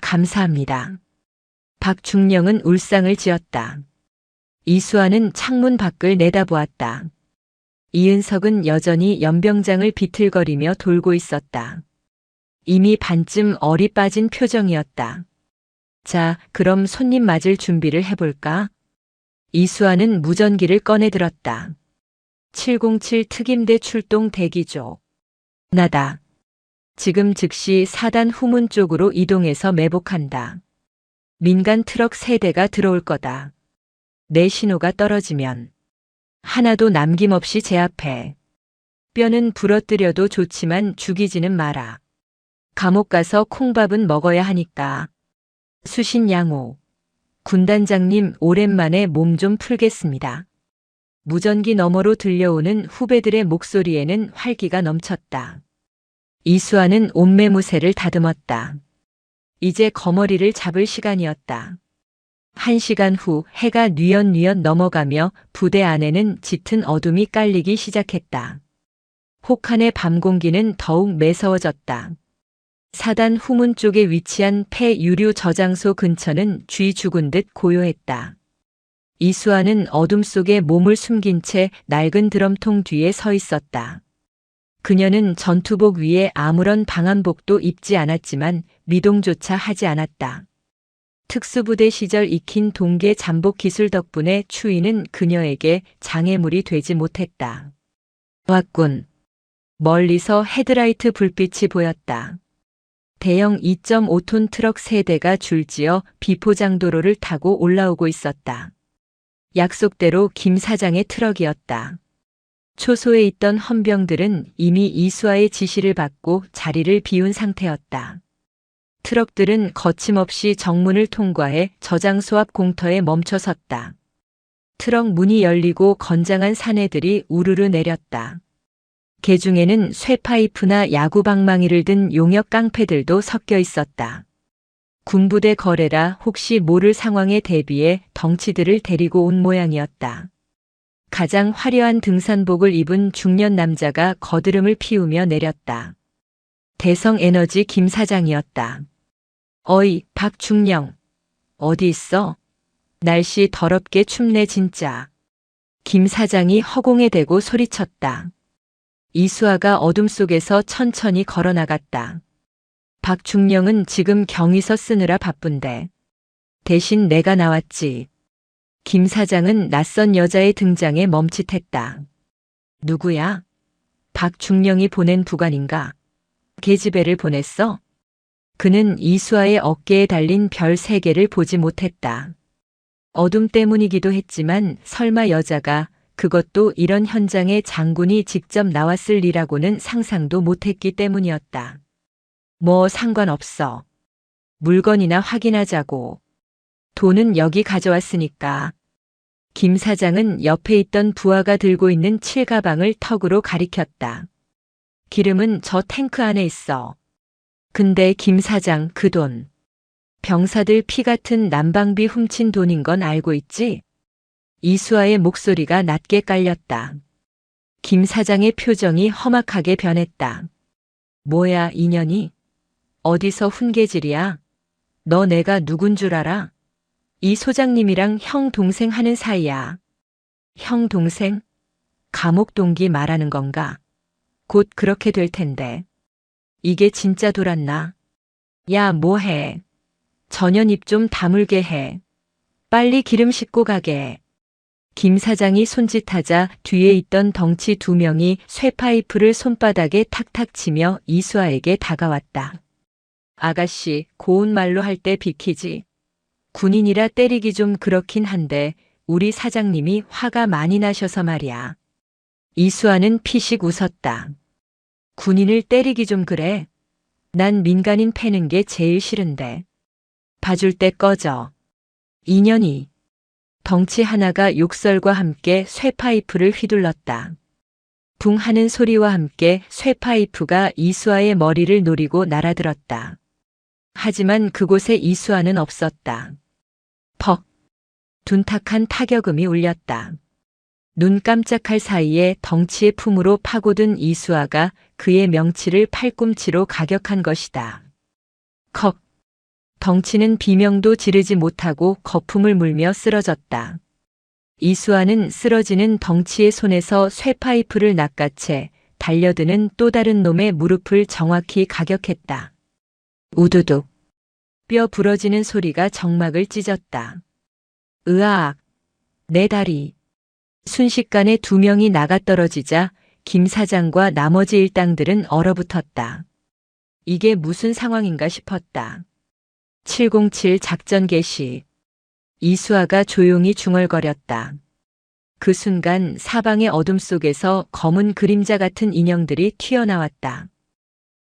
감사합니다. 박중령은 울상을 지었다. 이수아는 창문 밖을 내다보았다. 이은석은 여전히 연병장을 비틀거리며 돌고 있었다. 이미 반쯤 얼이 빠진 표정이었다. 자, 그럼 손님 맞을 준비를 해볼까? 이수아는 무전기를 꺼내 들었다. 707 특임대 출동 대기조. 나다. 지금 즉시 4단 후문 쪽으로 이동해서 매복한다. 민간 트럭 3대가 들어올 거다. 내 신호가 떨어지면 하나도 남김없이 제압해. 뼈는 부러뜨려도 좋지만 죽이지는 마라. 감옥 가서 콩밥은 먹어야 하니까. 수신 양호. 군단장님 오랜만에 몸 좀 풀겠습니다. 무전기 너머로 들려오는 후배들의 목소리에는 활기가 넘쳤다. 이수아는 옷매무새를 다듬었다. 이제 거머리를 잡을 시간이었다. 1시간 후 해가 뉘엿뉘엿 넘어가며 부대 안에는 짙은 어둠이 깔리기 시작했다. 혹한의 밤 공기는 더욱 매서워졌다. 4단 후문 쪽에 위치한 폐유류 저장소 근처는 쥐 죽은 듯 고요했다. 이수아는 어둠 속에 몸을 숨긴 채 낡은 드럼통 뒤에 서 있었다. 그녀는 전투복 위에 아무런 방한복도 입지 않았지만 미동조차 하지 않았다. 특수부대 시절 익힌 동계 잠복 기술 덕분에 추위는 그녀에게 장애물이 되지 못했다. 왔군. 멀리서 헤드라이트 불빛이 보였다. 대형 2.5톤 트럭 3대가 줄지어 비포장도로를 타고 올라오고 있었다. 약속대로 김 사장의 트럭이었다. 초소에 있던 헌병들은 이미 이수아의 지시를 받고 자리를 비운 상태였다. 트럭들은 거침없이 정문을 통과해 저장소 앞 공터에 멈춰섰다. 트럭 문이 열리고 건장한 사내들이 우르르 내렸다. 개중에는 쇠파이프나 야구방망이를 든 용역 깡패들도 섞여 있었다. 군부대 거래라 혹시 모를 상황에 대비해 덩치들을 데리고 온 모양이었다. 가장 화려한 등산복을 입은 중년 남자가 거드름을 피우며 내렸다. 대성에너지 김 사장이었다. 어이, 박중령. 어디 있어? 날씨 더럽게 춥네 진짜. 김 사장이 허공에 대고 소리쳤다. 이수아가 어둠 속에서 천천히 걸어나갔다. 박중령은 지금 경위서 쓰느라 바쁜데. 대신 내가 나왔지. 김 사장은 낯선 여자의 등장에 멈칫했다. 누구야? 박중령이 보낸 부관인가? 계집애를 보냈어? 그는 이수아의 어깨에 달린 별 3개를 보지 못했다. 어둠 때문이기도 했지만 설마 여자가 그것도 이런 현장에 장군이 직접 나왔을 리라고는 상상도 못했기 때문이었다. 뭐 상관없어. 물건이나 확인하자고. 돈은 여기 가져왔으니까. 김 사장은 옆에 있던 부하가 들고 있는 칠가방을 턱으로 가리켰다. 기름은 저 탱크 안에 있어. 근데 김 사장 그 돈. 병사들 피 같은 난방비 훔친 돈인 건 알고 있지? 이수아의 목소리가 낮게 깔렸다. 김 사장의 표정이 험악하게 변했다. 뭐야 인연이? 어디서 훈계질이야? 너 내가 누군 줄 알아? 이 소장님이랑 형 동생 하는 사이야. 형 동생? 감옥 동기 말하는 건가? 곧 그렇게 될 텐데. 이게 진짜 돌았나? 야 뭐해? 전현 입 좀 다물게 해. 빨리 기름 싣고 가게. 김 사장이 손짓하자 뒤에 있던 덩치 2명이 쇠파이프를 손바닥에 탁탁 치며 이수아에게 다가왔다. 아가씨, 고운 말로 할 때 비키지. 군인이라 때리기 좀 그렇긴 한데 우리 사장님이 화가 많이 나셔서 말이야. 이수아는 피식 웃었다. 군인을 때리기 좀 그래? 난 민간인 패는 게 제일 싫은데. 봐줄 때 꺼져. 인연이. 덩치 하나가 욕설과 함께 쇠파이프를 휘둘렀다. 붕 하는 소리와 함께 쇠파이프가 이수아의 머리를 노리고 날아들었다. 하지만 그곳에 이수아는 없었다. 퍽. 둔탁한 타격음이 울렸다. 눈 깜짝할 사이에 덩치의 품으로 파고든 이수아가 그의 명치를 팔꿈치로 가격한 것이다. 컥. 덩치는 비명도 지르지 못하고 거품을 물며 쓰러졌다. 이수아는 쓰러지는 덩치의 손에서 쇠파이프를 낚아채 달려드는 또 다른 놈의 무릎을 정확히 가격했다. 우두둑. 뼈 부러지는 소리가 정막을 찢었다. 으악. 내 다리. 순식간에 2명이 나가떨어지자 김 사장과 나머지 일당들은 얼어붙었다. 이게 무슨 상황인가 싶었다. 707 작전 개시. 이수아가 조용히 중얼거렸다. 그 순간 사방의 어둠 속에서 검은 그림자 같은 인형들이 튀어나왔다.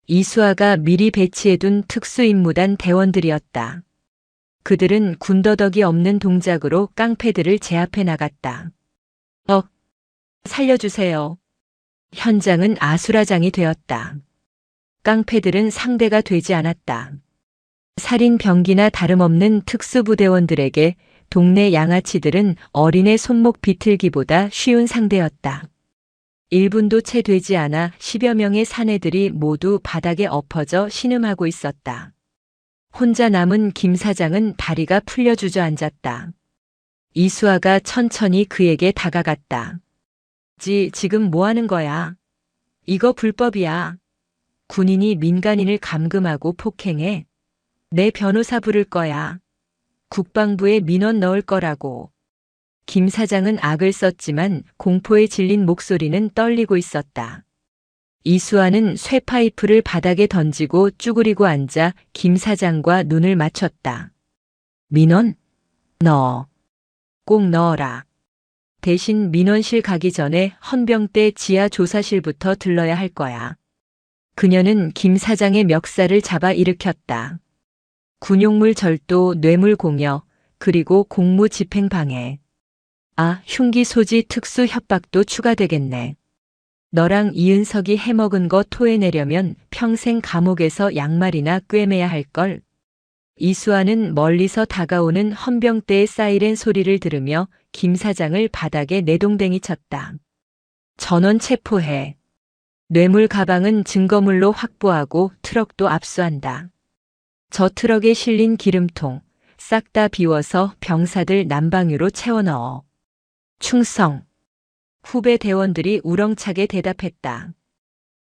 이수아가 미리 배치해둔 특수임무단 대원들이었다. 그들은 군더더기 없는 동작으로 깡패들을 제압해 나갔다. 살려주세요. 현장은 아수라장이 되었다. 깡패들은 상대가 되지 않았다. 살인 병기나 다름없는 특수부대원들에게 동네 양아치들은 어린애 손목 비틀기보다 쉬운 상대였다. 1분도 채 되지 않아 10여 명의 사내들이 모두 바닥에 엎어져 신음하고 있었다. 혼자 남은 김 사장은 다리가 풀려 주저앉았다. 이수아가 천천히 그에게 다가갔다. 지금 뭐 하는 거야? 이거 불법이야. 군인이 민간인을 감금하고 폭행해. 내 변호사 부를 거야. 국방부에 민원 넣을 거라고. 김 사장은 악을 썼지만 공포에 질린 목소리는 떨리고 있었다. 이수아는 쇠파이프를 바닥에 던지고 쭈그리고 앉아 김 사장과 눈을 맞췄다. 민원? 넣어. 꼭 넣어라. 대신 민원실 가기 전에 헌병대 지하 조사실부터 들러야 할 거야. 그녀는 김 사장의 멱살을 잡아 일으켰다. 군용물 절도, 뇌물 공여, 그리고 공무 집행 방해. 흉기 소지 특수 협박도 추가되겠네. 너랑 이은석이 해먹은 거 토해내려면 평생 감옥에서 양말이나 꿰매야 할걸. 이수아는 멀리서 다가오는 헌병대의 사이렌 소리를 들으며 김 사장을 바닥에 내동댕이 쳤다. 전원 체포해. 뇌물 가방은 증거물로 확보하고 트럭도 압수한다. 저 트럭에 실린 기름통 싹 다 비워서 병사들 난방유로 채워 넣어. 충성. 후배 대원들이 우렁차게 대답했다.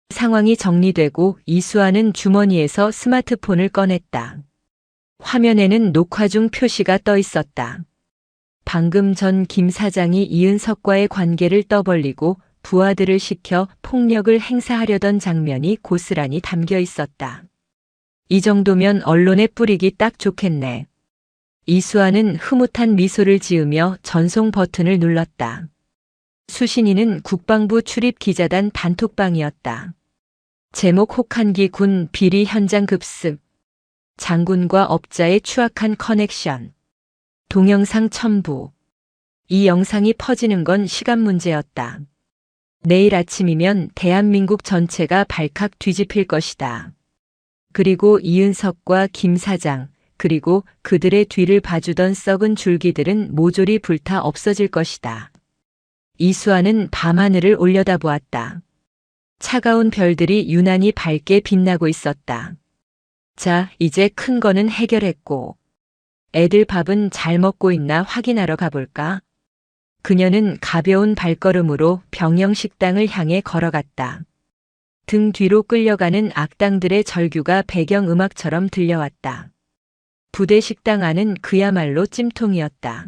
상황이 정리되고 이수아는 주머니에서 스마트폰을 꺼냈다. 화면에는 녹화 중 표시가 떠 있었다. 방금 전 김 사장이 이은석과의 관계를 떠벌리고 부하들을 시켜 폭력을 행사하려던 장면이 고스란히 담겨 있었다. 이 정도면 언론에 뿌리기 딱 좋겠네. 이수아는 흐뭇한 미소를 지으며 전송 버튼을 눌렀다. 수신인은 국방부 출입 기자단 단톡방이었다. 제목 혹한기 군 비리 현장 급습. 장군과 업자의 추악한 커넥션. 동영상 첨부. 이 영상이 퍼지는 건 시간 문제였다. 내일 아침이면 대한민국 전체가 발칵 뒤집힐 것이다. 그리고 이은석과 김 사장, 그리고 그들의 뒤를 봐주던 썩은 줄기들은 모조리 불타 없어질 것이다. 이수아는 밤하늘을 올려다보았다. 차가운 별들이 유난히 밝게 빛나고 있었다. 자, 이제 큰 거는 해결했고. 애들 밥은 잘 먹고 있나 확인하러 가볼까? 그녀는 가벼운 발걸음으로 병영 식당을 향해 걸어갔다. 등 뒤로 끌려가는 악당들의 절규가 배경음악처럼 들려왔다. 부대 식당 안은 그야말로 찜통이었다.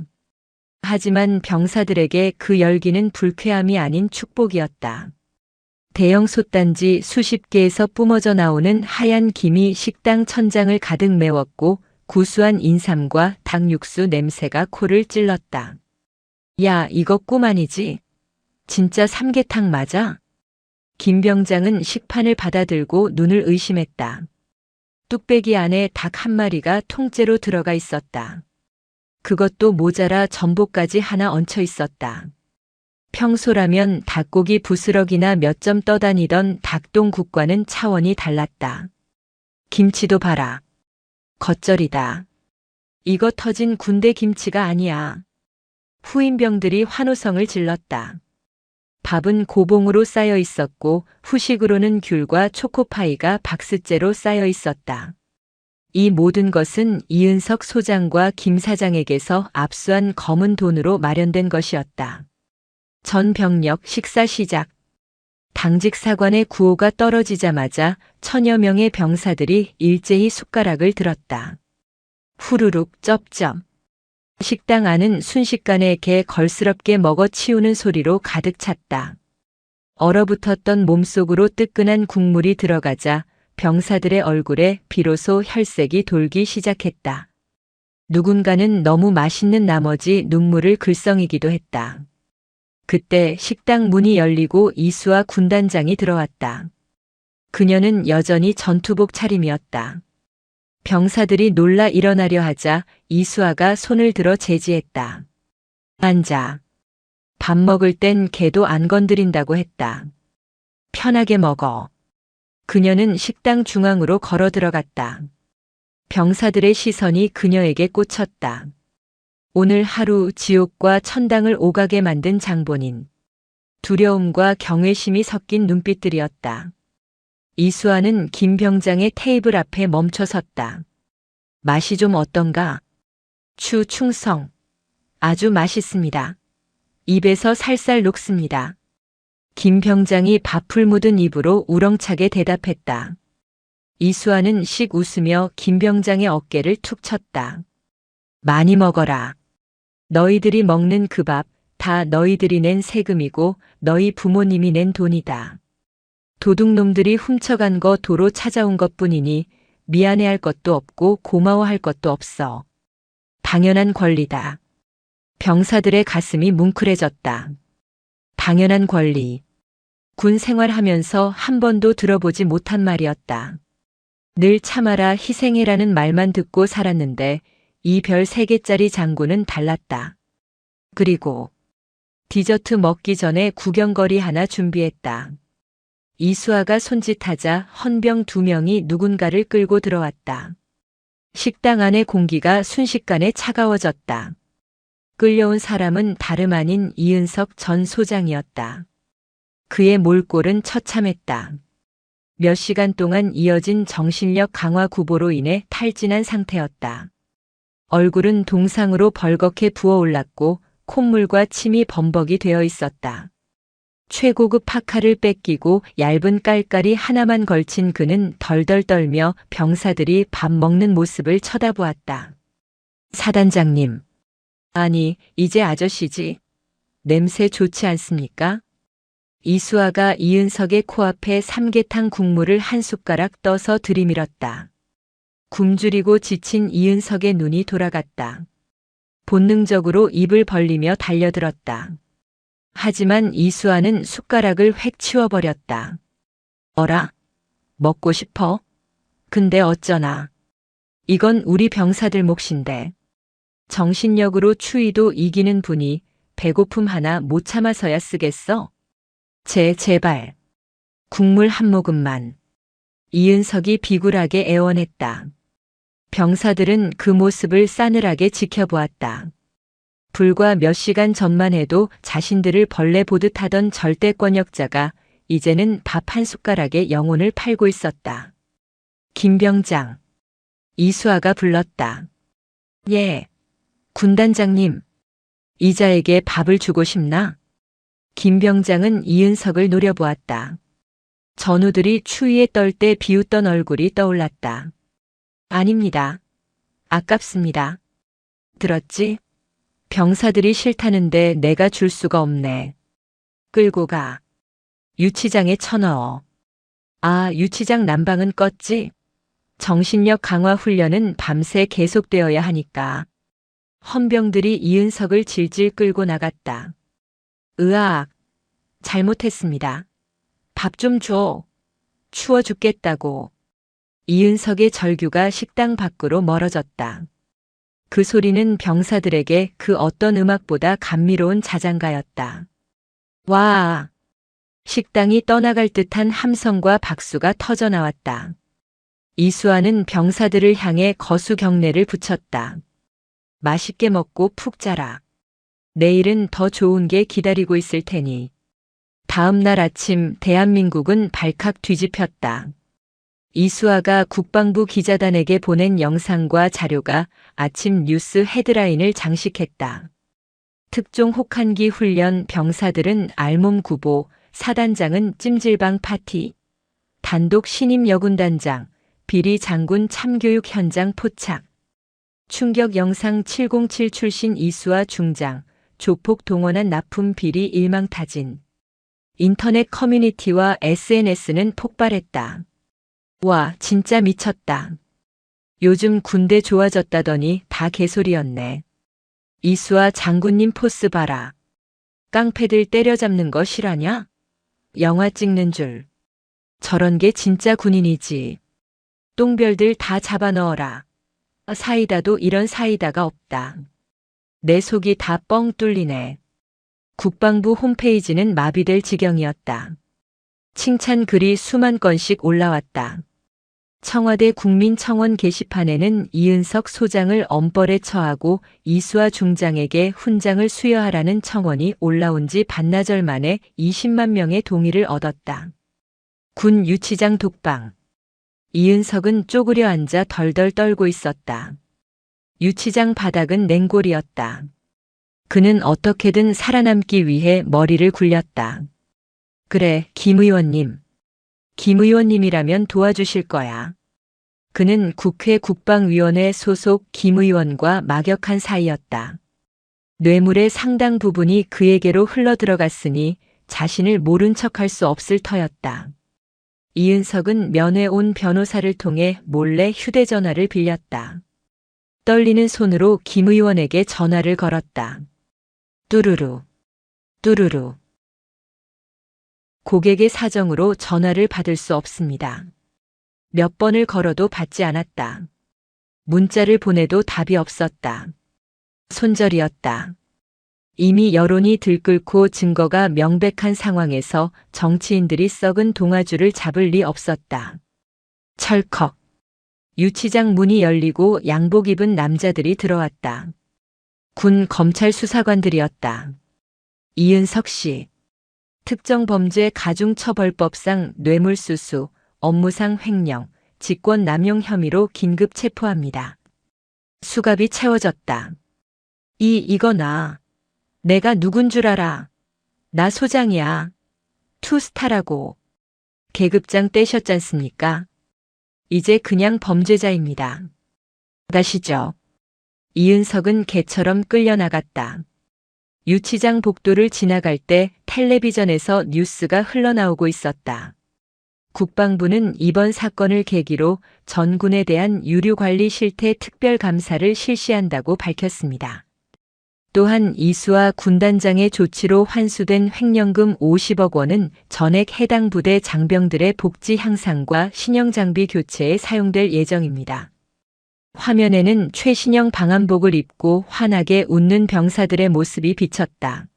하지만 병사들에게 그 열기는 불쾌함이 아닌 축복이었다. 대형 솥단지 수십 개에서 뿜어져 나오는 하얀 김이 식당 천장을 가득 메웠고 구수한 인삼과 닭육수 냄새가 코를 찔렀다. 야, 이거 꿈 아니지? 진짜 삼계탕 맞아? 김 병장은 식판을 받아들고 눈을 의심했다. 뚝배기 안에 닭 한 마리가 통째로 들어가 있었다. 그것도 모자라 전복까지 하나 얹혀 있었다. 평소라면 닭고기 부스러기나 몇 점 떠다니던 닭똥국과는 차원이 달랐다. 김치도 봐라. 겉절이다. 이거 터진 군대 김치가 아니야. 후임병들이 환호성을 질렀다. 밥은 고봉으로 쌓여 있었고 후식으로는 귤과 초코파이가 박스째로 쌓여 있었다. 이 모든 것은 이은석 소장과 김 사장에게서 압수한 검은 돈으로 마련된 것이었다. 전 병력 식사 시작. 당직 사관의 구호가 떨어지자마자 천여 명의 병사들이 일제히 숟가락을 들었다. 후루룩 쩝쩝. 식당 안은 순식간에 개 걸스럽게 먹어 치우는 소리로 가득 찼다. 얼어붙었던 몸속으로 뜨끈한 국물이 들어가자 병사들의 얼굴에 비로소 혈색이 돌기 시작했다. 누군가는 너무 맛있는 나머지 눈물을 글썽이기도 했다. 그때 식당 문이 열리고 이수와 군단장이 들어왔다. 그녀는 여전히 전투복 차림이었다. 병사들이 놀라 일어나려 하자 이수아가 손을 들어 제지했다. 앉아. 밥 먹을 땐 개도 안 건드린다고 했다. 편하게 먹어. 그녀는 식당 중앙으로 걸어 들어갔다. 병사들의 시선이 그녀에게 꽂혔다. 오늘 하루 지옥과 천당을 오가게 만든 장본인. 두려움과 경외심이 섞인 눈빛들이었다. 이수아는 김 병장의 테이블 앞에 멈춰 섰다. 맛이 좀 어떤가? 충성. 아주 맛있습니다. 입에서 살살 녹습니다. 김 병장이 밥풀 묻은 입으로 우렁차게 대답했다. 이수아는 씩 웃으며 김 병장의 어깨를 툭 쳤다. 많이 먹어라. 너희들이 먹는 그 밥 다 너희들이 낸 세금이고 너희 부모님이 낸 돈이다. 도둑놈들이 훔쳐간 거 도로 찾아온 것뿐이니 미안해할 것도 없고 고마워할 것도 없어. 당연한 권리다. 병사들의 가슴이 뭉클해졌다. 당연한 권리. 군 생활하면서 한 번도 들어보지 못한 말이었다. 늘 참아라 희생해라는 말만 듣고 살았는데 이 별 3개짜리 장군은 달랐다. 그리고 디저트 먹기 전에 구경거리 하나 준비했다. 이수아가 손짓하자 헌병 2명이 누군가를 끌고 들어왔다. 식당 안의 공기가 순식간에 차가워졌다. 끌려온 사람은 다름 아닌 이은석 전 소장이었다. 그의 몰골은 처참했다. 몇 시간 동안 이어진 정신력 강화 구보로 인해 탈진한 상태였다. 얼굴은 동상으로 벌겋게 부어올랐고 콧물과 침이 범벅이 되어 있었다. 최고급 파카를 뺏기고 얇은 깔깔이 하나만 걸친 그는 덜덜 떨며 병사들이 밥 먹는 모습을 쳐다보았다. 사단장님. 아니, 이제 아저씨지. 냄새 좋지 않습니까? 이수아가 이은석의 코앞에 삼계탕 국물을 한 숟가락 떠서 들이밀었다. 굶주리고 지친 이은석의 눈이 돌아갔다. 본능적으로 입을 벌리며 달려들었다. 하지만 이수아는 숟가락을 획 치워버렸다. 어라? 먹고 싶어? 근데 어쩌나. 이건 우리 병사들 몫인데. 정신력으로 추위도 이기는 분이 배고픔 하나 못 참아서야 쓰겠어? 제발. 국물 한 모금만. 이은석이 비굴하게 애원했다. 병사들은 그 모습을 싸늘하게 지켜보았다. 불과 몇 시간 전만 해도 자신들을 벌레 보듯 하던 절대권력자가 이제는 밥 한 숟가락에 영혼을 팔고 있었다. 김 병장. 이수아가 불렀다. 예. 군단장님. 이자에게 밥을 주고 싶나? 김 병장은 이은석을 노려보았다. 전우들이 추위에 떨 때 비웃던 얼굴이 떠올랐다. 아닙니다. 아깝습니다. 들었지? 병사들이 싫다는데 내가 줄 수가 없네. 끌고 가. 유치장에 쳐넣어. 아, 유치장 난방은 껐지? 정신력 강화 훈련은 밤새 계속되어야 하니까. 헌병들이 이은석을 질질 끌고 나갔다. 으악. 잘못했습니다. 밥 좀 줘. 추워 죽겠다고. 이은석의 절규가 식당 밖으로 멀어졌다. 그 소리는 병사들에게 그 어떤 음악보다 감미로운 자장가였다. 와! 식당이 떠나갈 듯한 함성과 박수가 터져나왔다. 이수아는 병사들을 향해 거수 경례를 붙였다. 맛있게 먹고 푹 자라. 내일은 더 좋은 게 기다리고 있을 테니. 다음 날 아침 대한민국은 발칵 뒤집혔다. 이수아가 국방부 기자단에게 보낸 영상과 자료가 아침 뉴스 헤드라인을 장식했다. 특종 혹한기 훈련 병사들은 알몸 구보, 사단장은 찜질방 파티, 단독 신임 여군단장, 비리 장군 참교육 현장 포착. 충격 영상 707 출신 이수와 중장, 조폭 동원한 납품 비리 일망타진. 인터넷 커뮤니티와 SNS는 폭발했다. 와, 진짜 미쳤다. 요즘 군대 좋아졌다더니 다 개소리였네. 이수와 장군님 포스 봐라. 깡패들 때려잡는 거 실화냐? 영화 찍는 줄. 저런 게 진짜 군인이지. 똥별들 다 잡아넣어라. 사이다도 이런 사이다가 없다. 내 속이 다 뻥 뚫리네. 국방부 홈페이지는 마비될 지경이었다. 칭찬 글이 수만 건씩 올라왔다. 청와대 국민청원 게시판에는 이은석 소장을 엄벌에 처하고 이수와 중장에게 훈장을 수여하라는 청원이 올라온 지 반나절 만에 20만 명의 동의를 얻었다. 군 유치장 독방. 이은석은 쪼그려 앉아 덜덜 떨고 있었다. 유치장 바닥은 냉골이었다. 그는 어떻게든 살아남기 위해 머리를 굴렸다. 그래, 김 의원님. 김 의원님이라면 도와주실 거야. 그는 국회 국방위원회 소속 김 의원과 막역한 사이였다. 뇌물의 상당 부분이 그에게로 흘러들어갔으니 자신을 모른 척할 수 없을 터였다. 이은석은 면회 온 변호사를 통해 몰래 휴대전화를 빌렸다. 떨리는 손으로 김 의원에게 전화를 걸었다. 뚜루루, 뚜루루. 고객의 사정으로 전화를 받을 수 없습니다. 몇 번을 걸어도 받지 않았다. 문자를 보내도 답이 없었다. 손절이었다. 이미 여론이 들끓고 증거가 명백한 상황에서 정치인들이 썩은 동아줄을 잡을 리 없었다. 철컥. 유치장 문이 열리고 양복 입은 남자들이 들어왔다. 군 검찰 수사관들이었다. 이은석 씨. 특정범죄 가중처벌법상 뇌물수수, 업무상 횡령, 직권남용 혐의로 긴급 체포합니다. 수갑이 채워졌다. 이거나. 내가 누군 줄 알아. 나 소장이야. 투스타라고. 계급장 떼셨잖습니까? 이제 그냥 범죄자입니다. 가시죠. 이은석은 개처럼 끌려나갔다. 유치장 복도를 지나갈 때 텔레비전에서 뉴스가 흘러나오고 있었다. 국방부는 이번 사건을 계기로 전군에 대한 유류관리 실태 특별감사를 실시한다고 밝혔습니다. 또한 이수와 군단장의 조치로 환수된 횡령금 50억 원은 전액 해당 부대 장병들의 복지 향상과 신형장비 교체에 사용될 예정입니다. 화면에는 최신형 방한복을 입고 환하게 웃는 병사들의 모습이 비쳤다.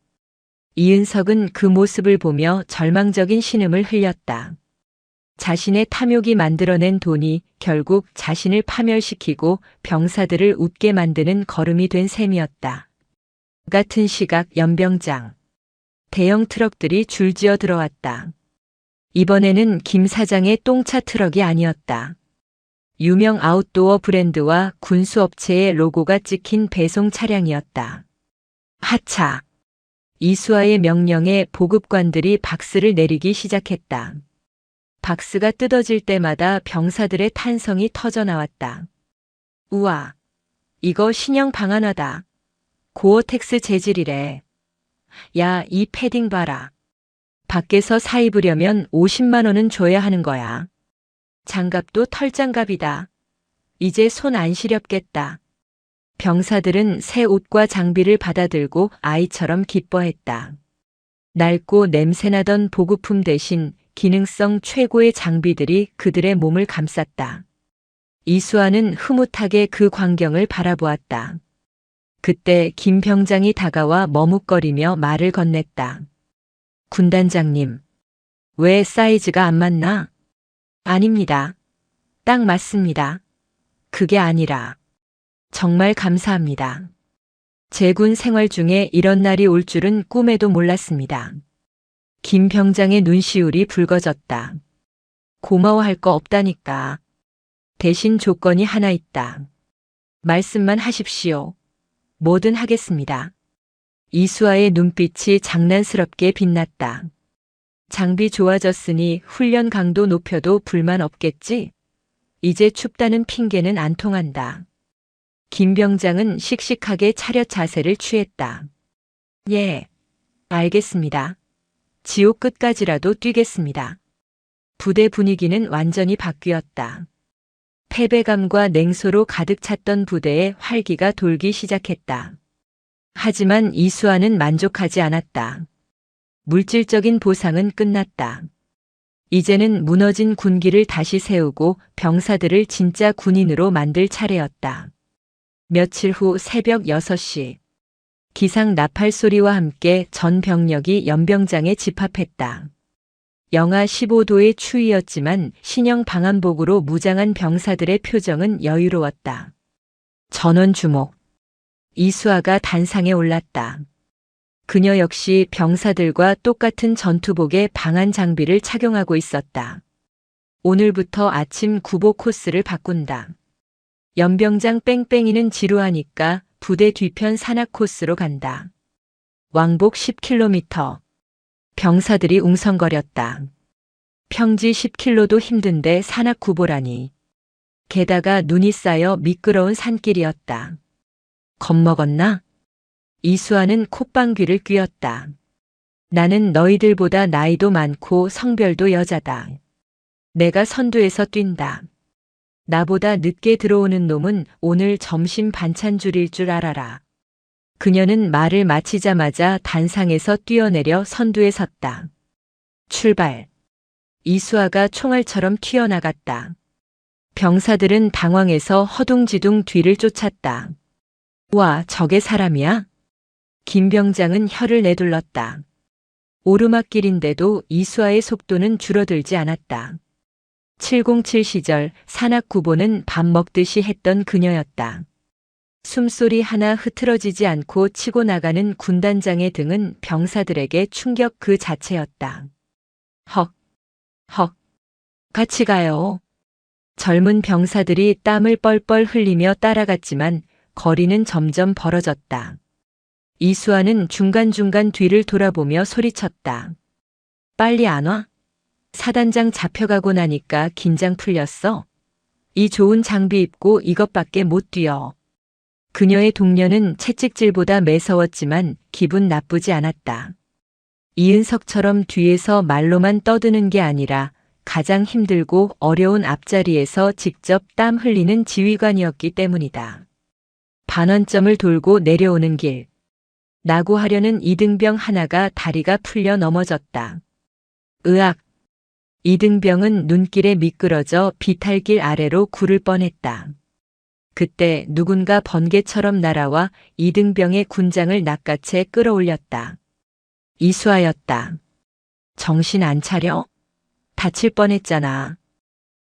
이은석은 그 모습을 보며 절망적인 신음을 흘렸다. 자신의 탐욕이 만들어낸 돈이 결국 자신을 파멸시키고 병사들을 웃게 만드는 거름이 된 셈이었다. 같은 시각 연병장. 대형 트럭들이 줄지어 들어왔다. 이번에는 김 사장의 똥차 트럭이 아니었다. 유명 아웃도어 브랜드와 군수업체의 로고가 찍힌 배송 차량이었다. 하차. 이수아의 명령에 보급관들이 박스를 내리기 시작했다. 박스가 뜯어질 때마다 병사들의 탄성이 터져나왔다. 우와, 이거 신형 방한화다. 고어텍스 재질이래. 야, 이 패딩 봐라. 밖에서 사 입으려면 50만 원은 줘야 하는 거야. 장갑도 털장갑이다. 이제 손 안 시렵겠다. 병사들은 새 옷과 장비를 받아들고 아이처럼 기뻐했다. 낡고 냄새나던 보급품 대신 기능성 최고의 장비들이 그들의 몸을 감쌌다. 이수아는 흐뭇하게 그 광경을 바라보았다. 그때 김 병장이 다가와 머뭇거리며 말을 건넸다. 군단장님, 왜 사이즈가 안 맞나? 아닙니다. 딱 맞습니다. 그게 아니라 정말 감사합니다. 제 군 생활 중에 이런 날이 올 줄은 꿈에도 몰랐습니다. 김 병장의 눈시울이 붉어졌다. 고마워할 거 없다니까. 대신 조건이 하나 있다. 말씀만 하십시오. 뭐든 하겠습니다. 이수아의 눈빛이 장난스럽게 빛났다. 장비 좋아졌으니 훈련 강도 높여도 불만 없겠지? 이제 춥다는 핑계는 안 통한다. 김 병장은 씩씩하게 차렷 자세를 취했다. 예, 알겠습니다. 지옥 끝까지라도 뛰겠습니다. 부대 분위기는 완전히 바뀌었다. 패배감과 냉소로 가득 찼던 부대에 활기가 돌기 시작했다. 하지만 이수아는 만족하지 않았다. 물질적인 보상은 끝났다. 이제는 무너진 군기를 다시 세우고 병사들을 진짜 군인으로 만들 차례였다. 며칠 후 새벽 6시. 기상 나팔 소리와 함께 전 병력이 연병장에 집합했다. 영하 15도의 추위였지만 신형 방한복으로 무장한 병사들의 표정은 여유로웠다. 전원 주목. 이수아가 단상에 올랐다. 그녀 역시 병사들과 똑같은 전투복에 방한 장비를 착용하고 있었다. 오늘부터 아침 구보 코스를 바꾼다. 연병장 뺑뺑이는 지루하니까 부대 뒤편 산악 코스로 간다. 왕복 10km. 병사들이 웅성거렸다. 평지 10km도 힘든데 산악 구보라니. 게다가 눈이 쌓여 미끄러운 산길이었다. 겁먹었나? 이수아는 콧방귀를 뀌었다. 나는 너희들보다 나이도 많고 성별도 여자다. 내가 선두에서 뛴다. 나보다 늦게 들어오는 놈은 오늘 점심 반찬 줄일 줄 알아라. 그녀는 말을 마치자마자 단상에서 뛰어내려 선두에 섰다. 출발. 이수아가 총알처럼 튀어나갔다. 병사들은 당황해서 허둥지둥 뒤를 쫓았다. 와, 저게 사람이야? 김 병장은 혀를 내둘렀다. 오르막길인데도 이수아의 속도는 줄어들지 않았다. 707 시절 산악구보는 밥 먹듯이 했던 그녀였다. 숨소리 하나 흐트러지지 않고 치고 나가는 군단장의 등은 병사들에게 충격 그 자체였다. 헉, 헉, 같이 가요. 젊은 병사들이 땀을 뻘뻘 흘리며 따라갔지만 거리는 점점 벌어졌다. 이수아는 중간중간 뒤를 돌아보며 소리쳤다. 빨리 안 와? 사단장 잡혀가고 나니까 긴장 풀렸어? 이 좋은 장비 입고 이것밖에 못 뛰어. 그녀의 동료는 채찍질보다 매서웠지만 기분 나쁘지 않았다. 이은석처럼 뒤에서 말로만 떠드는 게 아니라 가장 힘들고 어려운 앞자리에서 직접 땀 흘리는 지휘관이었기 때문이다. 반원점을 돌고 내려오는 길. 나고하려는 이등병 하나가 다리가 풀려 넘어졌다. 으악! 이등병은 눈길에 미끄러져 비탈길 아래로 굴을 뻔했다. 그때 누군가 번개처럼 날아와 이등병의 군장을 낚아채 끌어올렸다. 이수아였다. 정신 안 차려? 다칠 뻔했잖아.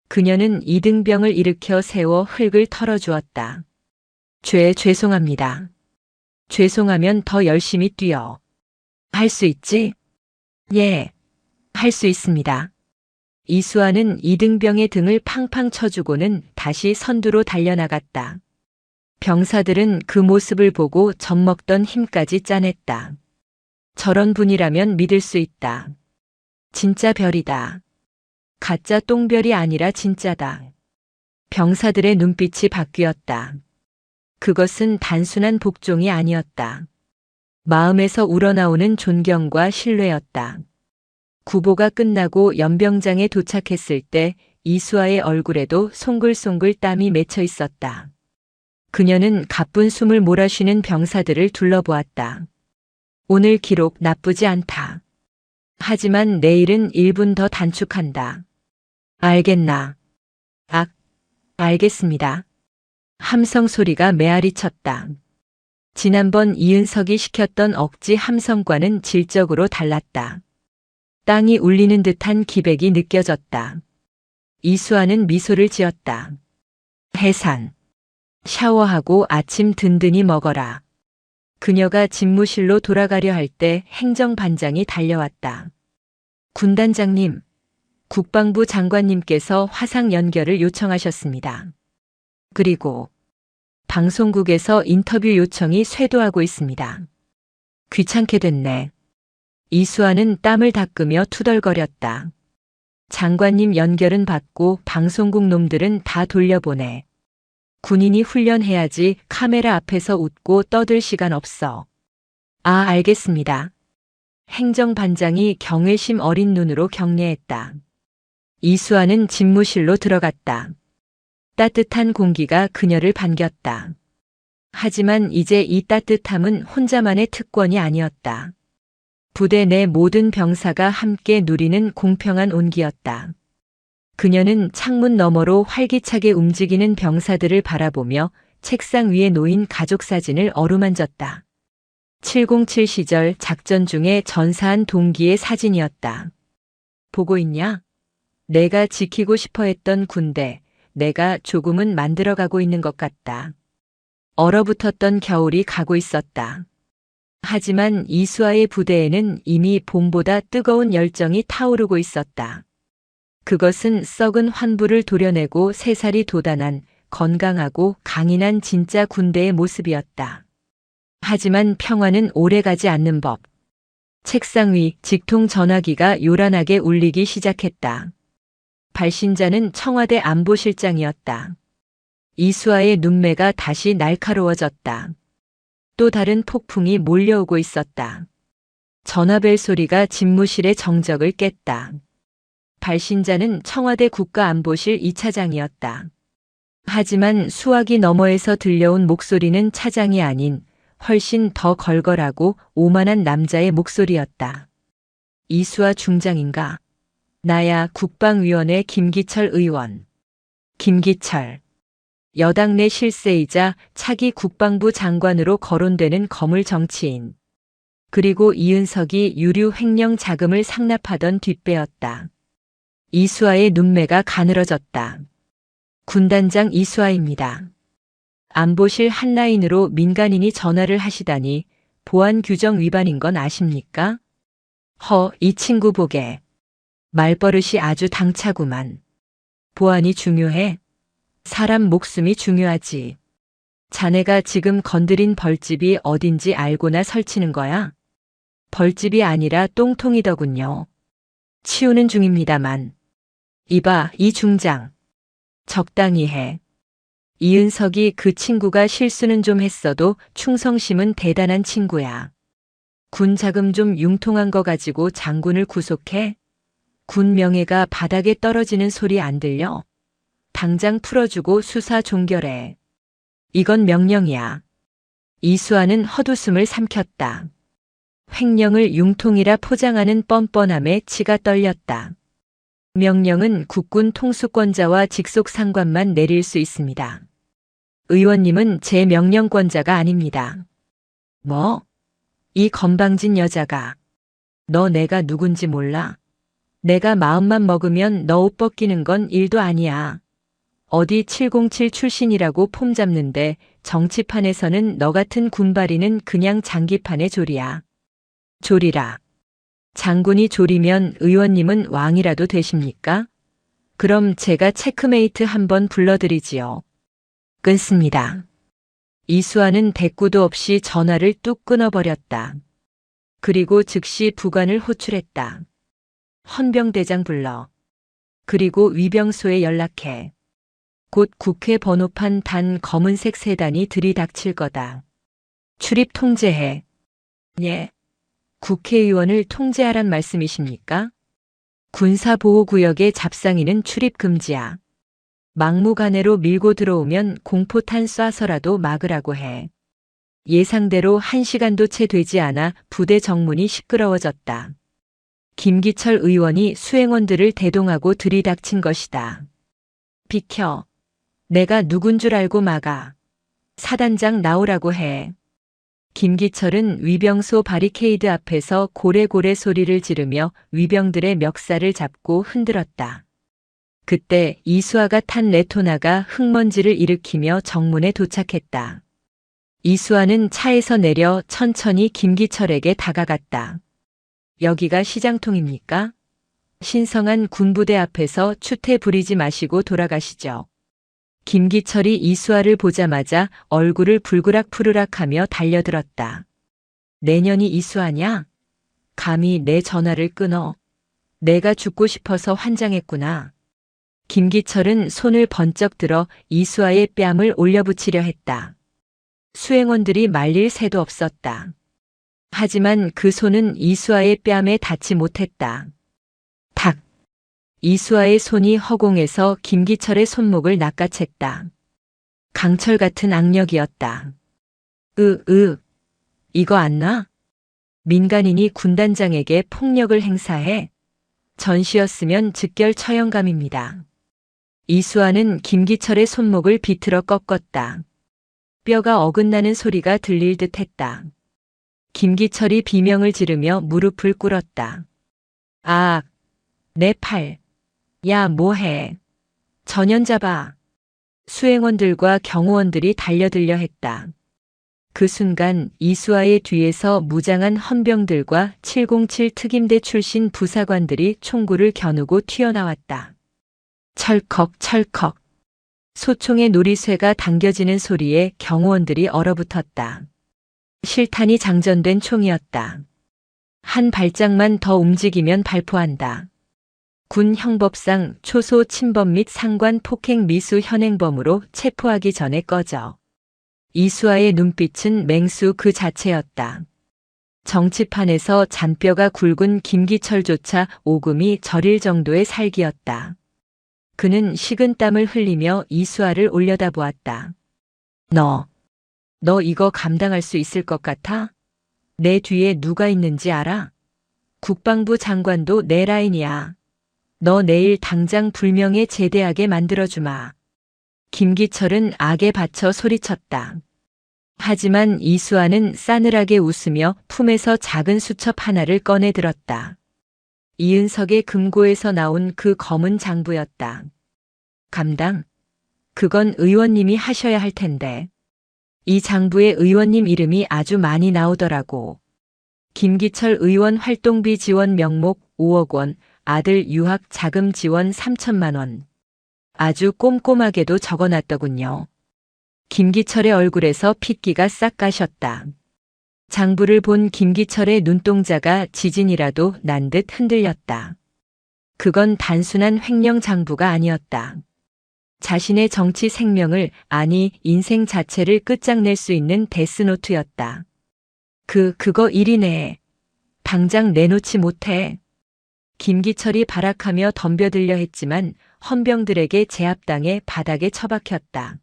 그녀는 이등병을 일으켜 세워 흙을 털어주었다. 죄송합니다. 죄송하면 더 열심히 뛰어. 할 수 있지? 예, 할 수 있습니다. 이수아는 이등병의 등을 팡팡 쳐주고는 다시 선두로 달려나갔다. 병사들은 그 모습을 보고 젖먹던 힘까지 짜냈다. 저런 분이라면 믿을 수 있다. 진짜 별이다. 가짜 똥별이 아니라 진짜다. 병사들의 눈빛이 바뀌었다. 그것은 단순한 복종이 아니었다. 마음에서 우러나오는 존경과 신뢰였다. 구보가 끝나고 연병장에 도착했을 때 이수아의 얼굴에도 송글송글 땀이 맺혀 있었다. 그녀는 가쁜 숨을 몰아쉬는 병사들을 둘러보았다. 오늘 기록 나쁘지 않다. 하지만 내일은 1분 더 단축한다. 알겠나? 알겠습니다. 함성 소리가 메아리 쳤다. 지난번 이은석이 시켰던 억지 함성과는 질적으로 달랐다. 땅이 울리는 듯한 기백이 느껴졌다. 이수아는 미소를 지었다. 해산. 샤워하고 아침 든든히 먹어라. 그녀가 집무실로 돌아가려 할 때 행정반장이 달려왔다. 군단장님, 국방부 장관님께서 화상 연결을 요청하셨습니다. 그리고 방송국에서 인터뷰 요청이 쇄도하고 있습니다. 귀찮게 됐네. 이수아는 땀을 닦으며 투덜거렸다. 장관님 연결은 받고 방송국 놈들은 다 돌려보내. 군인이 훈련해야지 카메라 앞에서 웃고 떠들 시간 없어. 아, 알겠습니다. 행정반장이 경외심 어린 눈으로 경례했다. 이수아는 집무실로 들어갔다. 따뜻한 공기가 그녀를 반겼다. 하지만 이제 이 따뜻함은 혼자만의 특권이 아니었다. 부대 내 모든 병사가 함께 누리는 공평한 온기였다. 그녀는 창문 너머로 활기차게 움직이는 병사들을 바라보며 책상 위에 놓인 가족 사진을 어루만졌다. 707 시절 작전 중에 전사한 동기의 사진이었다. 보고 있냐? 내가 지키고 싶어 했던 군대, 내가 조금은 만들어가고 있는 것 같다. 얼어붙었던 겨울이 가고 있었다. 하지만 이수아의 부대에는 이미 봄보다 뜨거운 열정이 타오르고 있었다. 그것은 썩은 환부를 도려내고 새살이 돋아난 건강하고 강인한 진짜 군대의 모습이었다. 하지만 평화는 오래가지 않는 법. 책상 위 직통 전화기가 요란하게 울리기 시작했다. 발신자는 청와대 안보실장이었다. 이수아의 눈매가 다시 날카로워졌다. 또 다른 폭풍이 몰려오고 있었다. 전화벨 소리가 집무실의 정적을 깼다. 발신자는 청와대 국가안보실 2차장이었다. 하지만 수화기 너머에서 들려온 목소리는 차장이 아닌 훨씬 더 걸걸하고 오만한 남자의 목소리였다. 이수아 중장인가? 나야 국방위원회 김기철 의원. 김기철. 여당 내 실세이자 차기 국방부 장관으로 거론되는 거물 정치인. 그리고 이은석이 유류 횡령 자금을 상납하던 뒷배였다. 이수아의 눈매가 가늘어졌다. 군단장 이수아입니다. 안보실 한라인으로 민간인이 전화를 하시다니 보안 규정 위반인 건 아십니까? 이 친구 보게. 말버릇이 아주 당차구만. 보안이 중요해? 사람 목숨이 중요하지. 자네가 지금 건드린 벌집이 어딘지 알고나 설치는 거야? 벌집이 아니라 똥통이더군요. 치우는 중입니다만. 이봐, 이 중장. 적당히 해. 이은석이 그 친구가 실수는 좀 했어도 충성심은 대단한 친구야. 군 자금 좀 융통한 거 가지고 장군을 구속해? 군 명예가 바닥에 떨어지는 소리 안 들려? 당장 풀어주고 수사 종결해. 이건 명령이야. 이수아는 헛웃음을 삼켰다. 횡령을 융통이라 포장하는 뻔뻔함에 치가 떨렸다. 명령은 국군 통수권자와 직속 상관만 내릴 수 있습니다. 의원님은 제 명령권자가 아닙니다. 뭐? 이 건방진 여자가. 너 내가 누군지 몰라? 내가 마음만 먹으면 너 옷 벗기는 건 일도 아니야. 어디 707 출신이라고 폼 잡는데 정치판에서는 너 같은 군발이는 그냥 장기판의 조리야. 조리라. 장군이 조리면 의원님은 왕이라도 되십니까? 그럼 제가 체크메이트 한번 불러드리지요. 끊습니다. 이수아는 대꾸도 없이 전화를 뚝 끊어버렸다. 그리고 즉시 부관을 호출했다. 헌병대장 불러. 그리고 위병소에 연락해. 곧 국회 번호판 단 검은색 세단이 들이닥칠 거다. 출입 통제해. 예. 국회의원을 통제하란 말씀이십니까? 군사보호구역의 잡상인은 출입 금지야. 막무가내로 밀고 들어오면 공포탄 쏴서라도 막으라고 해. 예상대로 1시간도 채 되지 않아 부대 정문이 시끄러워졌다. 김기철 의원이 수행원들을 대동하고 들이닥친 것이다. 비켜. 내가 누군 줄 알고 막아. 사단장 나오라고 해. 김기철은 위병소 바리케이드 앞에서 고래고래 소리를 지르며 위병들의 멱살을 잡고 흔들었다. 그때 이수아가 탄 레토나가 흙먼지를 일으키며 정문에 도착했다. 이수아는 차에서 내려 천천히 김기철에게 다가갔다. 여기가 시장통입니까? 신성한 군부대 앞에서 추태 부리지 마시고 돌아가시죠. 김기철이 이수아를 보자마자 얼굴을 불그락푸르락하며 달려들었다. 내년이 이수아냐? 감히 내 전화를 끊어. 내가 죽고 싶어서 환장했구나. 김기철은 손을 번쩍 들어 이수아의 뺨을 올려붙이려 했다. 수행원들이 말릴 새도 없었다. 하지만 그 손은 이수아의 뺨에 닿지 못했다. 탁! 이수아의 손이 허공에서 김기철의 손목을 낚아챘다. 강철 같은 악력이었다. 이거 안 나? 민간인이 군단장에게 폭력을 행사해? 전시였으면 즉결 처형감입니다. 이수아는 김기철의 손목을 비틀어 꺾었다. 뼈가 어긋나는 소리가 들릴 듯 했다. 김기철이 비명을 지르며 무릎을 꿇었다. 아, 내 팔. 야, 뭐해. 전연 잡아. 수행원들과 경호원들이 달려들려 했다. 그 순간 이수아의 뒤에서 무장한 헌병들과 707 특임대 출신 부사관들이 총구를 겨누고 튀어나왔다. 철컥 철컥. 소총의 놀이쇠가 당겨지는 소리에 경호원들이 얼어붙었다. 실탄이 장전된 총이었다. 한 발짝만 더 움직이면 발포한다. 군 형법상 초소 침범 및 상관 폭행 미수 현행범으로 체포하기 전에 꺼져. 이수아의 눈빛은 맹수 그 자체였다. 정치판에서 잔뼈가 굵은 김기철조차 오금이 저릴 정도의 살기였다. 그는 식은 땀을 흘리며 이수아를 올려다보았다. 너 이거 감당할 수 있을 것 같아? 내 뒤에 누가 있는지 알아? 국방부 장관도 내 라인이야. 너 내일 당장 불명예 제대하게 만들어주마. 김기철은 악에 받쳐 소리쳤다. 하지만 이수아는 싸늘하게 웃으며 품에서 작은 수첩 하나를 꺼내 들었다. 이은석의 금고에서 나온 그 검은 장부였다. 감당? 그건 의원님이 하셔야 할 텐데. 이 장부에 의원님 이름이 아주 많이 나오더라고. 김기철 의원 활동비 지원 명목 5억 원, 아들 유학 자금 지원 3천만 원. 아주 꼼꼼하게도 적어놨더군요. 김기철의 얼굴에서 핏기가 싹 가셨다. 장부를 본 김기철의 눈동자가 지진이라도 난 듯 흔들렸다. 그건 단순한 횡령 장부가 아니었다. 자신의 정치 생명을, 아니 인생 자체를 끝장낼 수 있는 데스노트였다. 그거 일이네. 당장 내놓지 못해. 김기철이 발악하며 덤벼들려 했지만 헌병들에게 제압당해 바닥에 처박혔다.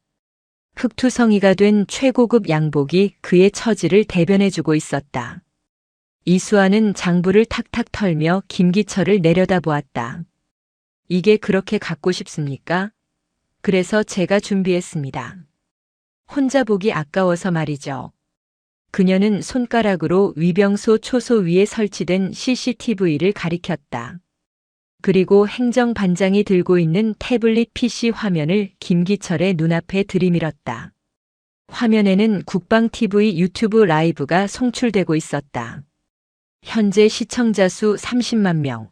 흑투성이가 된 최고급 양복이 그의 처지를 대변해주고 있었다. 이수아는 장부를 탁탁 털며 김기철을 내려다보았다. 이게 그렇게 갖고 싶습니까? 그래서 제가 준비했습니다. 혼자 보기 아까워서 말이죠. 그녀는 손가락으로 위병소 초소 위에 설치된 CCTV를 가리켰다. 그리고 행정반장이 들고 있는 태블릿 PC 화면을 김기철의 눈앞에 들이밀었다. 화면에는 국방TV 유튜브 라이브가 송출되고 있었다. 현재 시청자 수 30만 명.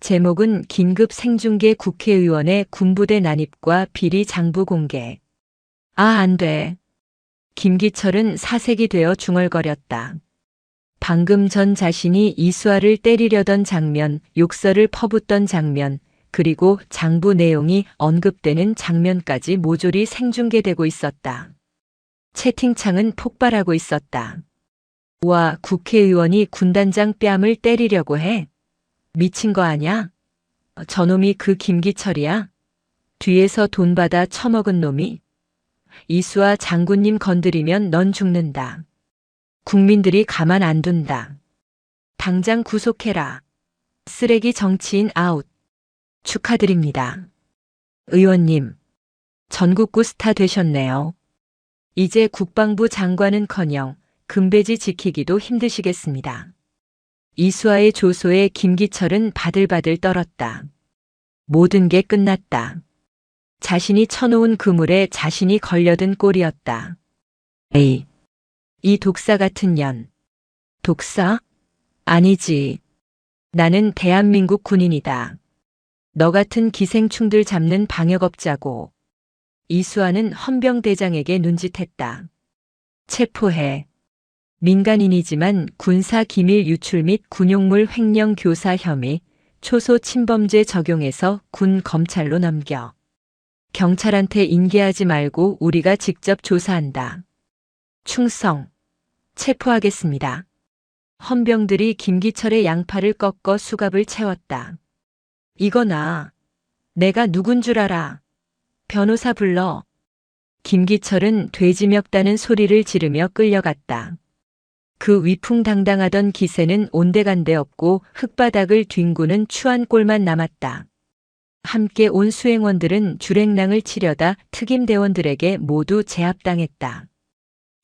제목은 긴급 생중계 국회의원의 군부대 난입과 비리 장부 공개. 아, 안 돼. 김기철은 사색이 되어 중얼거렸다. 방금 전 자신이 이수아를 때리려던 장면, 욕설을 퍼붓던 장면, 그리고 장부 내용이 언급되는 장면까지 모조리 생중계되고 있었다. 채팅창은 폭발하고 있었다. 와, 국회의원이 군단장 뺨을 때리려고 해? 미친 거 아냐? 저놈이 그 김기철이야? 뒤에서 돈 받아 처먹은 놈이? 이수아 장군님 건드리면 넌 죽는다. 국민들이 가만 안 둔다. 당장 구속해라. 쓰레기 정치인 아웃. 축하드립니다. 의원님, 전국구 스타 되셨네요. 이제 국방부 장관은커녕 금배지 지키기도 힘드시겠습니다. 이수아의 조소에 김기철은 바들바들 떨었다. 모든 게 끝났다. 자신이 쳐놓은 그물에 자신이 걸려든 꼴이었다. 에이, 이 독사 같은 년. 독사? 아니지. 나는 대한민국 군인이다. 너 같은 기생충들 잡는 방역업자고. 이수아는 헌병대장에게 눈짓했다. 체포해. 민간인이지만 군사 기밀 유출 및 군용물 횡령 교사 혐의, 초소 침범죄 적용해서 군 검찰로 넘겨. 경찰한테 인계하지 말고 우리가 직접 조사한다. 충성. 체포하겠습니다. 헌병들이 김기철의 양팔을 꺾어 수갑을 채웠다. 이거 나. 내가 누군 줄 알아. 변호사 불러. 김기철은 돼지멱다는 소리를 지르며 끌려갔다. 그 위풍당당하던 기세는 온데간데 없고 흙바닥을 뒹구는 추한 꼴만 남았다. 함께 온 수행원들은 줄행랑을 치려다 특임대원들에게 모두 제압당했다.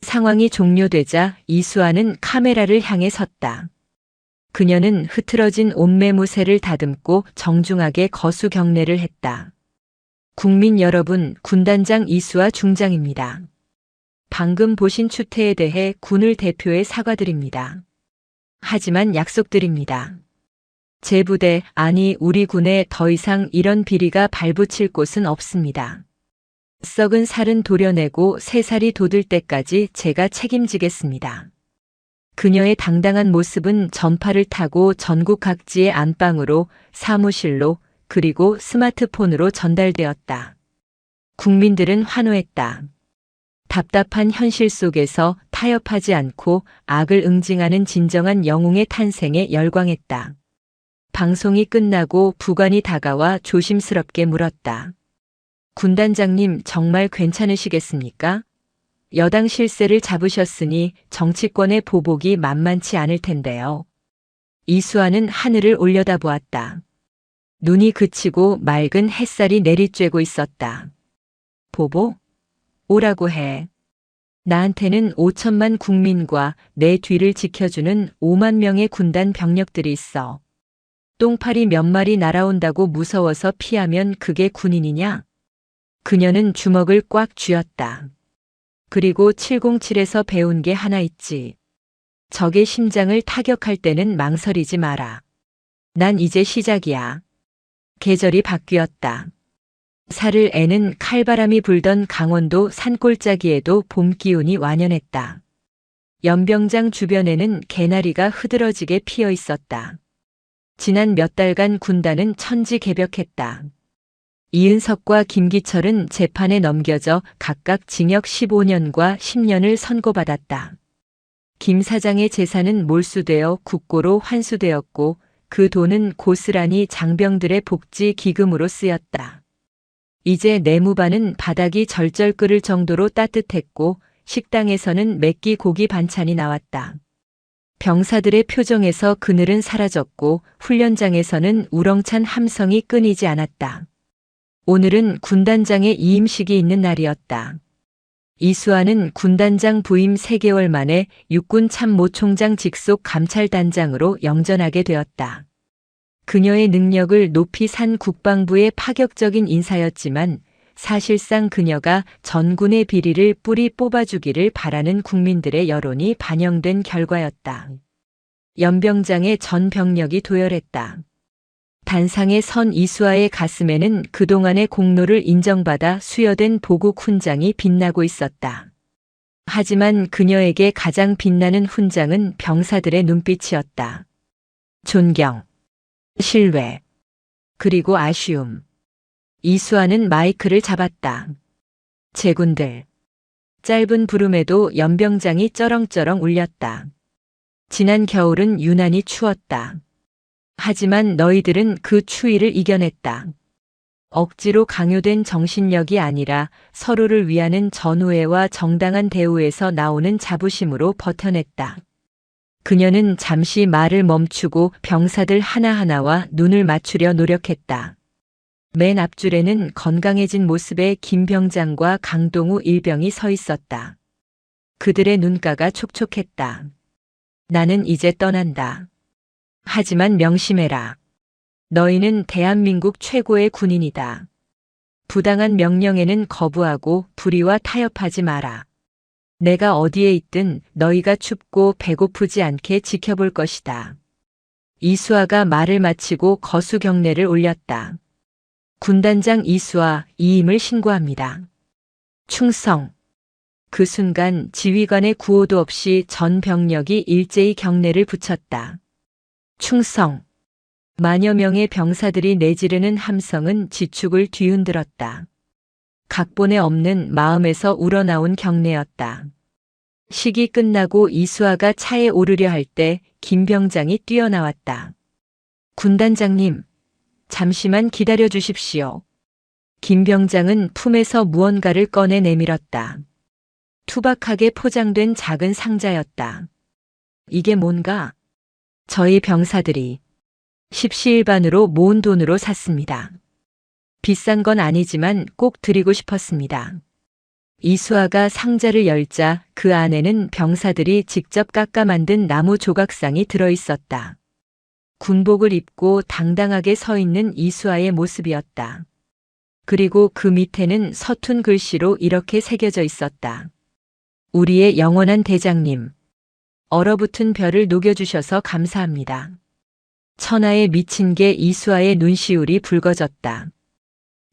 상황이 종료되자 이수아는 카메라를 향해 섰다. 그녀는 흐트러진 옷매무새를 다듬고 정중하게 거수 경례를 했다. 국민 여러분, 군단장 이수아 중장입니다. 방금 보신 추태에 대해 군을 대표해 사과드립니다. 하지만 약속드립니다. 제 부대, 아니 우리 군에 더 이상 이런 비리가 발붙일 곳은 없습니다. 썩은 살은 도려내고 새살이 돋을 때까지 제가 책임지겠습니다. 그녀의 당당한 모습은 전파를 타고 전국 각지의 안방으로, 사무실로, 그리고 스마트폰으로 전달되었다. 국민들은 환호했다. 답답한 현실 속에서 타협하지 않고 악을 응징하는 진정한 영웅의 탄생에 열광했다. 방송이 끝나고 부관이 다가와 조심스럽게 물었다. 군단장님 정말 괜찮으시겠습니까? 여당 실세를 잡으셨으니 정치권의 보복이 만만치 않을 텐데요. 이수아는 하늘을 올려다보았다. 눈이 그치고 맑은 햇살이 내리쬐고 있었다. 보복? 오라고 해. 나한테는 5천만 국민과 내 뒤를 지켜주는 5만 명의 군단 병력들이 있어. 똥파리 몇 마리 날아온다고 무서워서 피하면 그게 군인이냐? 그녀는 주먹을 꽉 쥐었다. 그리고 707에서 배운 게 하나 있지. 적의 심장을 타격할 때는 망설이지 마라. 난 이제 시작이야. 계절이 바뀌었다. 살을 애는 칼바람이 불던 강원도 산골짜기에도 봄 기운이 완연했다. 연병장 주변에는 개나리가 흐드러지게 피어 있었다. 지난 몇 달간 군단은 천지개벽했다. 이은석과 김기철은 재판에 넘겨져 각각 징역 15년과 10년을 선고받았다. 김 사장의 재산은 몰수되어 국고로 환수되었고 그 돈은 고스란히 장병들의 복지 기금으로 쓰였다. 이제 내무반은 바닥이 절절 끓을 정도로 따뜻했고 식당에서는 맵기 고기 반찬이 나왔다. 병사들의 표정에서 그늘은 사라졌고 훈련장에서는 우렁찬 함성이 끊이지 않았다. 오늘은 군단장의 이임식이 있는 날이었다. 이수아는 군단장 부임 3개월 만에 육군 참모총장 직속 감찰단장으로 영전하게 되었다. 그녀의 능력을 높이 산 국방부의 파격적인 인사였지만 사실상 그녀가 전군의 비리를 뿌리 뽑아주기를 바라는 국민들의 여론이 반영된 결과였다. 연병장의 전 병력이 도열했다. 단상에 선 이수아의 가슴에는 그동안의 공로를 인정받아 수여된 보국 훈장이 빛나고 있었다. 하지만 그녀에게 가장 빛나는 훈장은 병사들의 눈빛이었다. 존경, 신뢰, 그리고 아쉬움. 이수아는 마이크를 잡았다. 제군들. 짧은 부름에도 연병장이 쩌렁쩌렁 울렸다. 지난 겨울은 유난히 추웠다. 하지만 너희들은 그 추위를 이겨냈다. 억지로 강요된 정신력이 아니라 서로를 위하는 전우애와 정당한 대우에서 나오는 자부심으로 버텨냈다. 그녀는 잠시 말을 멈추고 병사들 하나하나와 눈을 맞추려 노력했다. 맨 앞줄에는 건강해진 모습의 김 병장과 강동우 일병이 서 있었다. 그들의 눈가가 촉촉했다. 나는 이제 떠난다. 하지만 명심해라. 너희는 대한민국 최고의 군인이다. 부당한 명령에는 거부하고 불의와 타협하지 마라. 내가 어디에 있든 너희가 춥고 배고프지 않게 지켜볼 것이다. 이수아가 말을 마치고 거수 경례를 올렸다. 군단장 이수아 이임을 신고합니다. 충성. 그 순간 지휘관의 구호도 없이 전 병력이 일제히 경례를 붙였다. 충성. 만여 명의 병사들이 내지르는 함성은 지축을 뒤흔들었다. 각본에 없는 마음에서 우러나온 경례였다. 식이 끝나고 이수아가 차에 오르려 할 때 김병장이 뛰어나왔다. 군단장님, 잠시만 기다려 주십시오. 김병장은 품에서 무언가를 꺼내 내밀었다. 투박하게 포장된 작은 상자였다. 이게 뭔가? 저희 병사들이 십시일반으로 모은 돈으로 샀습니다. 비싼 건 아니지만 꼭 드리고 싶었습니다. 이수아가 상자를 열자 그 안에는 병사들이 직접 깎아 만든 나무 조각상이 들어 있었다. 군복을 입고 당당하게 서 있는 이수아의 모습이었다. 그리고 그 밑에는 서툰 글씨로 이렇게 새겨져 있었다. 우리의 영원한 대장님, 얼어붙은 별을 녹여주셔서 감사합니다. 천하에 미친 게 이수아의 눈시울이 붉어졌다.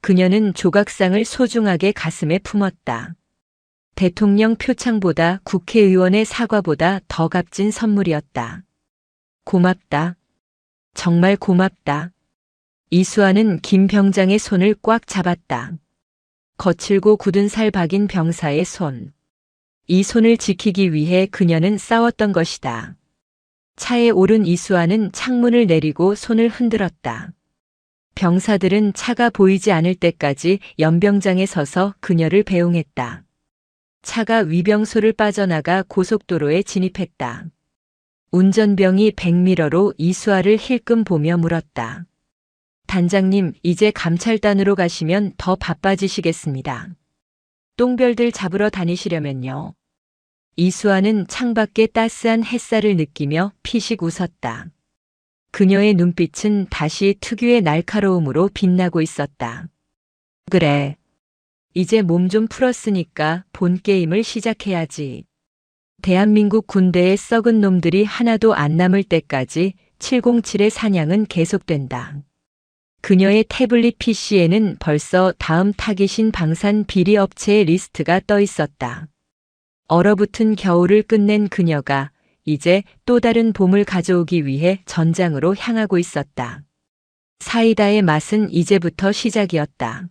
그녀는 조각상을 소중하게 가슴에 품었다. 대통령 표창보다 국회의원의 사과보다 더 값진 선물이었다. 고맙다. 정말 고맙다. 이수아는 김 병장의 손을 꽉 잡았다. 거칠고 굳은 살 박인 병사의 손. 이 손을 지키기 위해 그녀는 싸웠던 것이다. 차에 오른 이수아는 창문을 내리고 손을 흔들었다. 병사들은 차가 보이지 않을 때까지 연병장에 서서 그녀를 배웅했다. 차가 위병소를 빠져나가 고속도로에 진입했다. 운전병이 백미러로 이수아를 힐끔 보며 물었다. 단장님, 이제 감찰단으로 가시면 더 바빠지시겠습니다. 똥별들 잡으러 다니시려면요. 이수아는 창밖의 따스한 햇살을 느끼며 피식 웃었다. 그녀의 눈빛은 다시 특유의 날카로움으로 빛나고 있었다. 그래. 이제 몸 좀 풀었으니까 본 게임을 시작해야지. 대한민국 군대의 썩은 놈들이 하나도 안 남을 때까지 707의 사냥은 계속된다. 그녀의 태블릿 PC에는 벌써 다음 타깃인 방산 비리 업체의 리스트가 떠 있었다. 얼어붙은 겨울을 끝낸 그녀가 이제 또 다른 봄을 가져오기 위해 전장으로 향하고 있었다. 사이다의 맛은 이제부터 시작이었다.